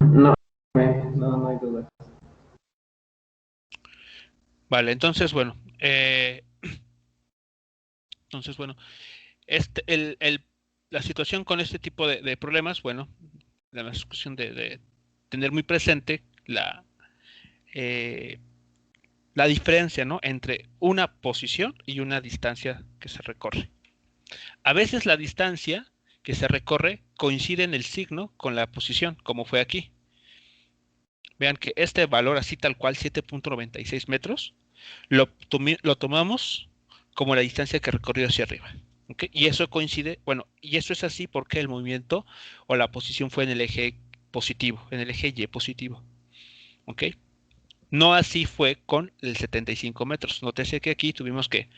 No, no hay duda. Vale, entonces, bueno, la situación con este tipo de problemas, bueno, la cuestión de tener muy presente la diferencia, ¿no?, entre una posición y una distancia que se recorre. A veces la distancia que se recorre coincide en el signo con la posición, como fue aquí. Vean que este valor así tal cual, 7.96 metros, lo tomamos como la distancia que recorrió hacia arriba. ¿Okay? Y eso coincide, bueno, y eso es así porque el movimiento o la posición fue en el eje positivo, en el eje Y positivo. ¿Ok? No así fue con el 75 metros. Nótese que aquí tuvimos que,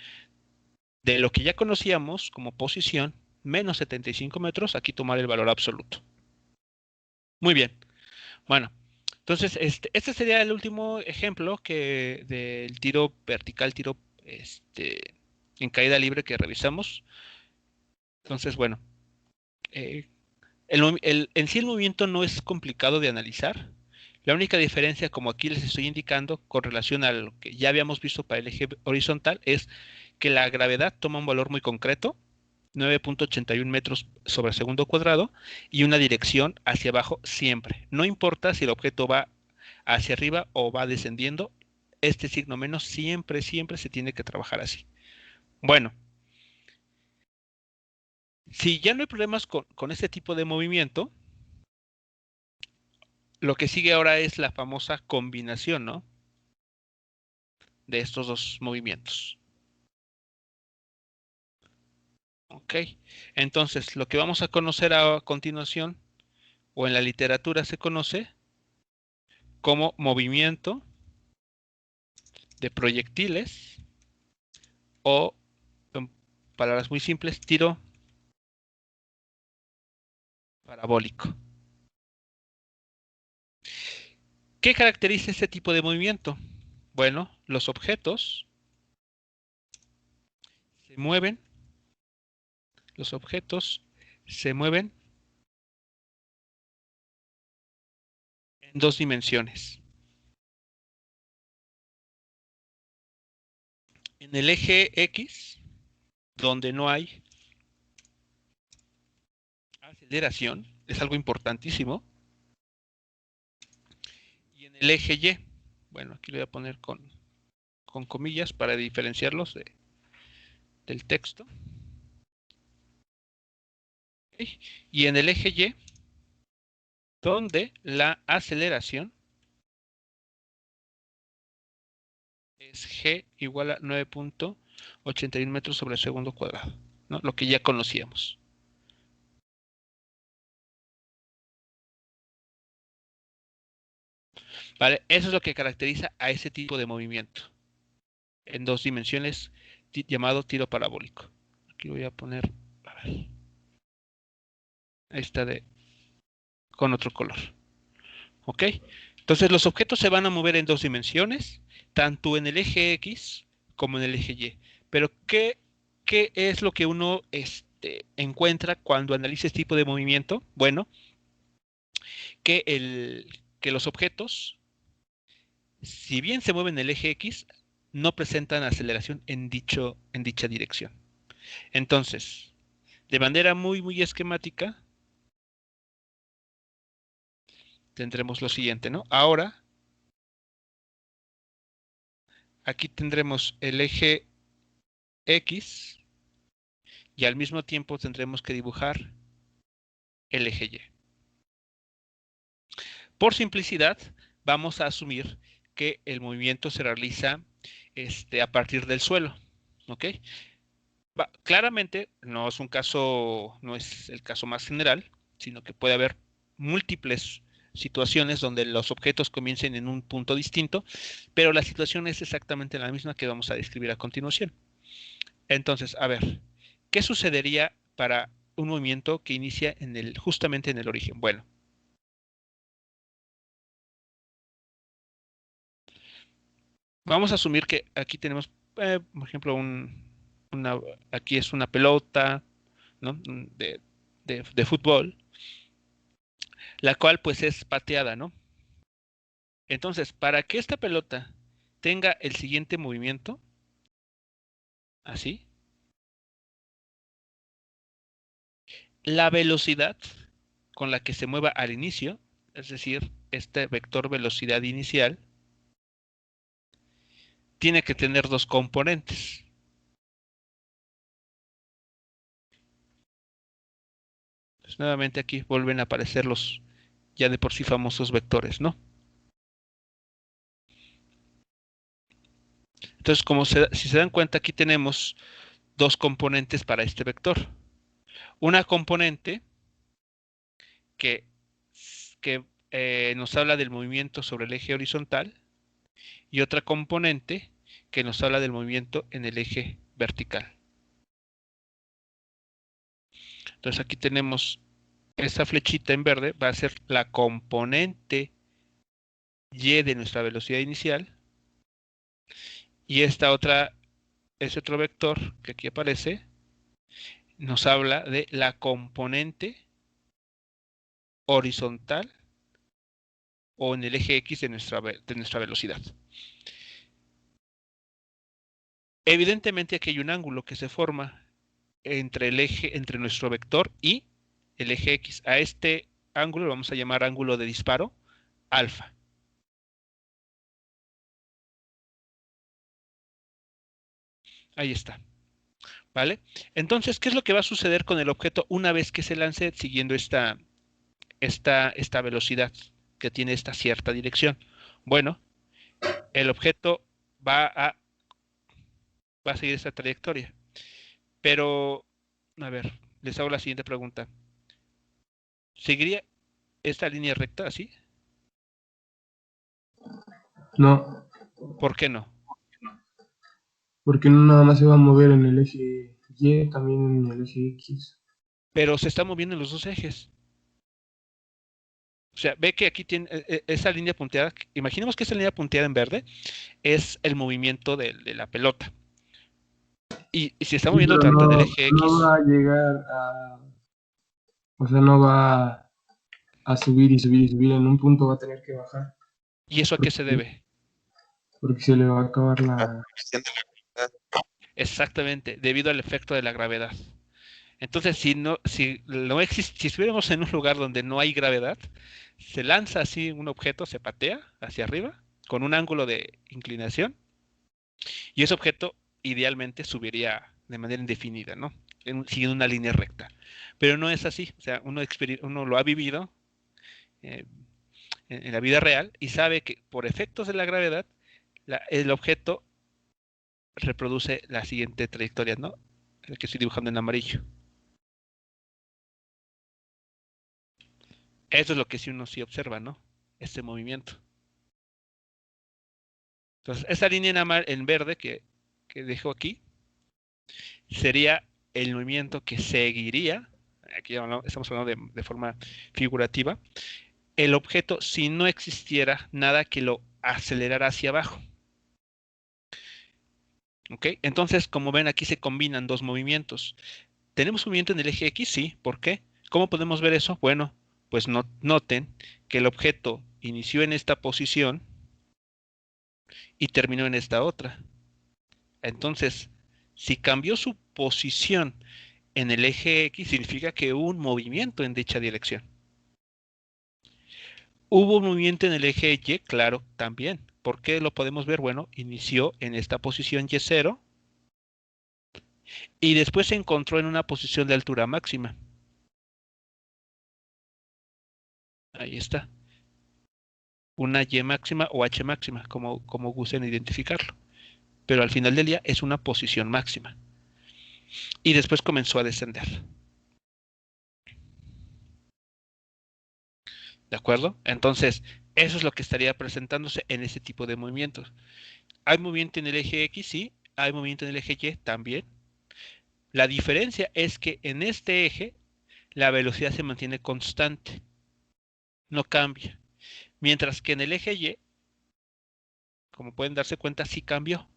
de lo que ya conocíamos como posición, menos 75 metros, aquí tomar el valor absoluto. Muy bien. Bueno, entonces este sería el último ejemplo del tiro vertical, tiro en caída libre que revisamos. Entonces, bueno, en sí el movimiento no es complicado de analizar. La única diferencia, como aquí les estoy indicando, con relación a lo que ya habíamos visto para el eje horizontal, es que la gravedad toma un valor muy concreto, 9.81 metros sobre segundo cuadrado, y una dirección hacia abajo siempre. No importa si el objeto va hacia arriba o va descendiendo, este signo menos siempre se tiene que trabajar así. Bueno, Si ya no hay problemas con este tipo de movimiento, lo que sigue ahora es la famosa combinación, ¿no? De estos dos movimientos. Ok, entonces lo que vamos a conocer a continuación, o en la literatura se conoce como movimiento de proyectiles, o en palabras muy simples, tiro parabólico. ¿Qué caracteriza este tipo de movimiento? Bueno, los objetos se mueven, en dos dimensiones. En el eje X, donde no hay aceleración, es algo importantísimo. Y en el eje Y, bueno, aquí lo voy a poner con comillas para diferenciarlos del texto. ¿Okay? Y en el eje Y, donde la aceleración es G igual a 9.81 metros sobre el segundo cuadrado, ¿no? Lo que ya conocíamos. ¿Vale? Eso es lo que caracteriza a ese tipo de movimiento en dos dimensiones llamado tiro parabólico. Aquí voy a poner, a ver, ahí está con otro color. ¿Ok? Entonces los objetos se van a mover en dos dimensiones, tanto en el eje X como en el eje Y. Pero ¿qué es lo que uno encuentra cuando analiza este tipo de movimiento? Bueno, que los objetos, si bien se mueven en el eje X, no presentan aceleración en dicha dirección. Entonces, de manera muy esquemática, tendremos lo siguiente, ¿no? Ahora, aquí tendremos el eje X y al mismo tiempo tendremos que dibujar el eje Y. Por simplicidad, vamos a asumir que el movimiento se realiza a partir del suelo, ¿ok? Claramente no es el caso más general, sino que puede haber múltiples situaciones donde los objetos comiencen en un punto distinto, pero la situación es exactamente la misma que vamos a describir a continuación. Entonces, a ver, ¿qué sucedería para un movimiento que inicia justamente en el origen? Bueno, vamos a asumir que aquí tenemos, por ejemplo, aquí es una pelota, ¿no? de fútbol, la cual pues es pateada, ¿no? Entonces, para que esta pelota tenga el siguiente movimiento, así, la velocidad con la que se mueva al inicio, es decir, este vector velocidad inicial, tiene que tener dos componentes. Pues nuevamente aquí vuelven a aparecer los ya de por sí famosos vectores, ¿no? Entonces, si se dan cuenta, aquí tenemos dos componentes para este vector. Una componente que, nos habla del movimiento sobre el eje horizontal y otra componente que nos habla del movimiento en el eje vertical. Entonces aquí tenemos esta flechita en verde, va a ser la componente y de nuestra velocidad inicial, y ese otro vector que aquí aparece nos habla de la componente horizontal o en el eje X de nuestra velocidad. Evidentemente aquí hay un ángulo que se forma entre nuestro vector y el eje X. A este ángulo lo vamos a llamar ángulo de disparo alfa. Ahí está. ¿vale? Entonces, ¿qué es lo que va a suceder con el objeto una vez que se lance siguiendo esta velocidad que tiene esta cierta dirección? Bueno, el objeto va a seguir esta trayectoria. Pero, a ver, les hago la siguiente pregunta. ¿Seguiría esta línea recta así? No, ¿Por qué no? porque no nada más se va a mover en el eje Y, también en el eje X. Pero se está moviendo en los dos ejes. O sea, ve que aquí tiene esa línea punteada. Imaginemos que esa línea punteada en verde es el movimiento de la pelota. Y se está Sí, moviendo pero tanto en el eje X. no va a llegar a... O sea, no va a subir y subir y subir. En un punto va a tener que bajar. ¿Y eso a qué se debe? Porque se le va a acabar la... Exactamente, debido al efecto de la gravedad. Entonces, si estuviéramos en un lugar donde no hay gravedad, se lanza así un objeto, se patea hacia arriba con un ángulo de inclinación y ese objeto idealmente subiría de manera indefinida, ¿no? Siguiendo una línea recta. Pero no es así, o sea, uno lo ha vivido eh, en la vida real y sabe que por efectos de la gravedad, el objeto reproduce la siguiente trayectoria, ¿no? El que estoy dibujando en amarillo. Eso es lo que uno sí observa, ¿no? Este movimiento. Entonces, esa línea en verde que dejo aquí sería el movimiento que seguiría, aquí estamos hablando de forma figurativa, el objeto si no existiera nada que lo acelerara hacia abajo. ¿Ok? Entonces, como ven, aquí se combinan dos movimientos. ¿Tenemos movimiento en el eje X? Sí. ¿Por qué? ¿Cómo podemos ver eso? Bueno, pues noten que el objeto inició en esta posición y terminó en esta otra. Entonces, si cambió su posición en el eje X, significa que hubo un movimiento en dicha dirección. ¿Hubo un movimiento en el eje Y? Claro, también. ¿Por qué lo podemos ver? Bueno, inició en esta posición Y0 y después se encontró en una posición de altura máxima. Ahí está. Una Y máxima o H máxima, como gusten identificarlo. Pero al final del día es una posición máxima. Y después comenzó a descender. ¿De acuerdo? Entonces, eso es lo que estaría presentándose en ese tipo de movimientos. ¿Hay movimiento en el eje X? Sí. ¿Hay movimiento en el eje Y? También. La diferencia es que en este eje la velocidad se mantiene constante, no cambia. Mientras que en el eje Y, como pueden darse cuenta, sí cambió.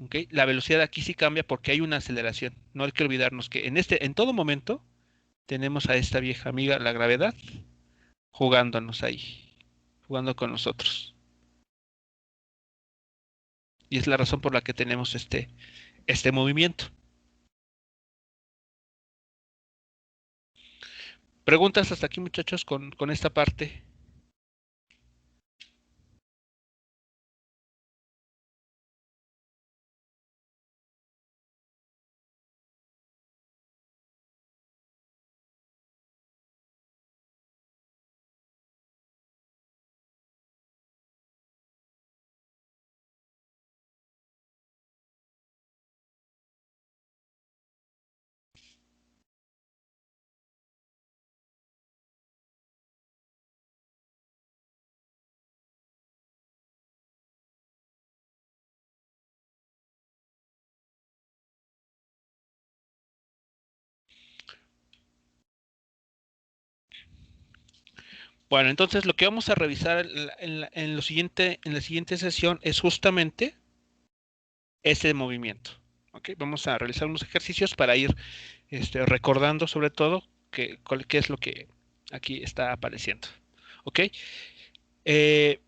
¿Okay? La velocidad aquí sí cambia porque hay una aceleración. No hay que olvidarnos que en todo momento tenemos a esta vieja amiga, la gravedad, jugándonos ahí, jugando con nosotros. Y es la razón por la que tenemos este movimiento. ¿Preguntas hasta aquí, muchachos, con esta parte? Bueno, entonces lo que vamos a revisar en la siguiente sesión es justamente ese movimiento. ¿Okay? Vamos a realizar unos ejercicios para ir recordando sobre todo qué es lo que aquí está apareciendo. ¿Ok? ¿Qué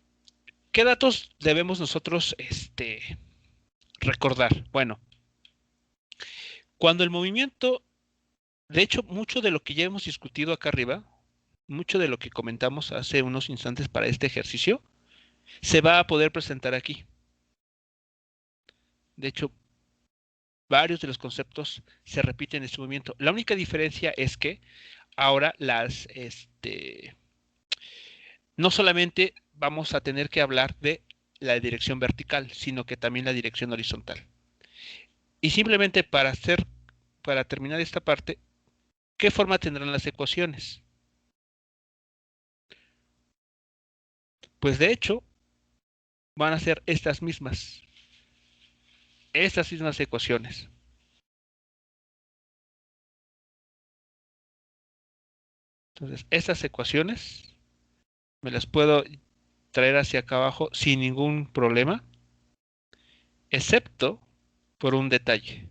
datos debemos nosotros recordar? Bueno, cuando el movimiento, de hecho, mucho de lo que ya hemos discutido acá arriba, mucho de lo que comentamos hace unos instantes para este ejercicio, se va a poder presentar aquí. De hecho, varios de los conceptos se repiten en este movimiento. La única diferencia es que ahora no solamente vamos a tener que hablar de la dirección vertical, sino que también la dirección horizontal. Y simplemente para terminar esta parte, ¿qué forma tendrán las ecuaciones? Pues de hecho, van a ser estas mismas ecuaciones. Entonces, estas ecuaciones me las puedo traer hacia acá abajo sin ningún problema, excepto por un detalle.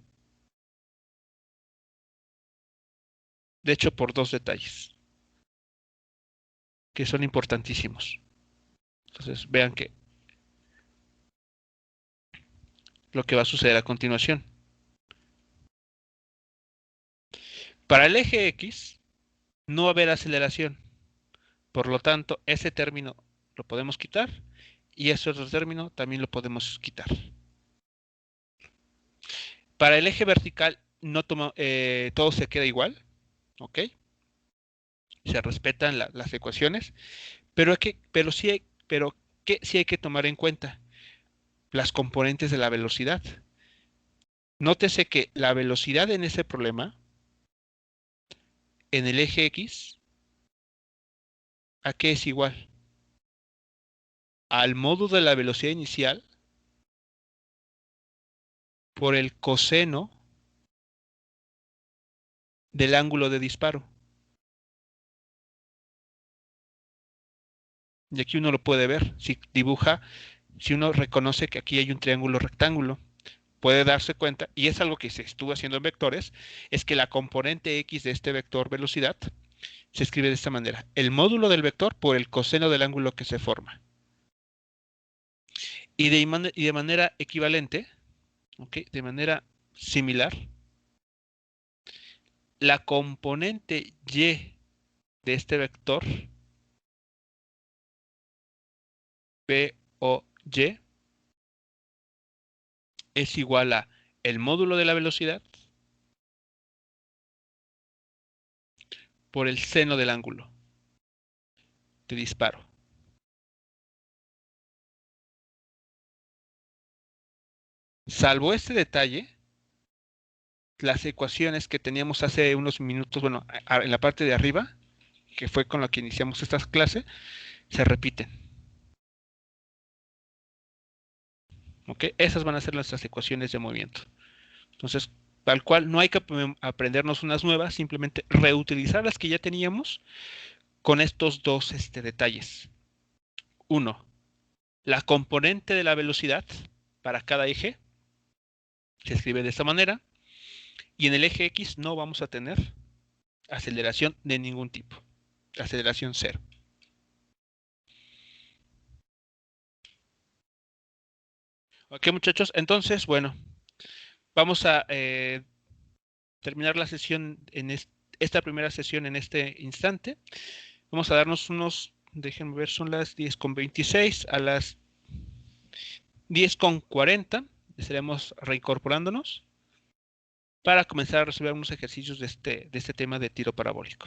De hecho, por dos detalles, que son importantísimos. Entonces, vean que lo que va a suceder a continuación. Para el eje X, no va a haber aceleración. Por lo tanto, ese término lo podemos quitar y ese otro término también lo podemos quitar. Para el eje vertical, todo se queda igual. ¿Ok? Se respetan las ecuaciones, pero sí hay que tomar en cuenta las componentes de la velocidad. Nótese que la velocidad en ese problema, en el eje X, ¿a qué es igual? Al módulo de la velocidad inicial por el coseno del ángulo de disparo. Y aquí uno lo puede ver, si uno reconoce que aquí hay un triángulo rectángulo, puede darse cuenta, y es algo que se estuvo haciendo en vectores, es que la componente X de este vector velocidad se escribe de esta manera: el módulo del vector por el coseno del ángulo que se forma. Y de manera equivalente, ¿okay? De manera similar, la componente Y de este vector, P o Y, es igual a el módulo de la velocidad por el seno del ángulo de disparo. Salvo este detalle, las ecuaciones que teníamos hace unos minutos, bueno, en la parte de arriba, que fue con la que iniciamos esta clase, se repiten. ¿Ok? Esas van a ser nuestras ecuaciones de movimiento. Entonces, tal cual, no hay que aprendernos unas nuevas, simplemente reutilizar las que ya teníamos con estos dos detalles. Uno, la componente de la velocidad para cada eje se escribe de esta manera, y en el eje X no vamos a tener aceleración de ningún tipo, aceleración cero. Ok, muchachos, entonces, bueno, vamos a terminar la sesión esta primera sesión en este instante. Vamos a darnos déjenme ver, son las 10:26, a las 10:40 estaremos reincorporándonos para comenzar a resolver unos ejercicios de este tema de tiro parabólico.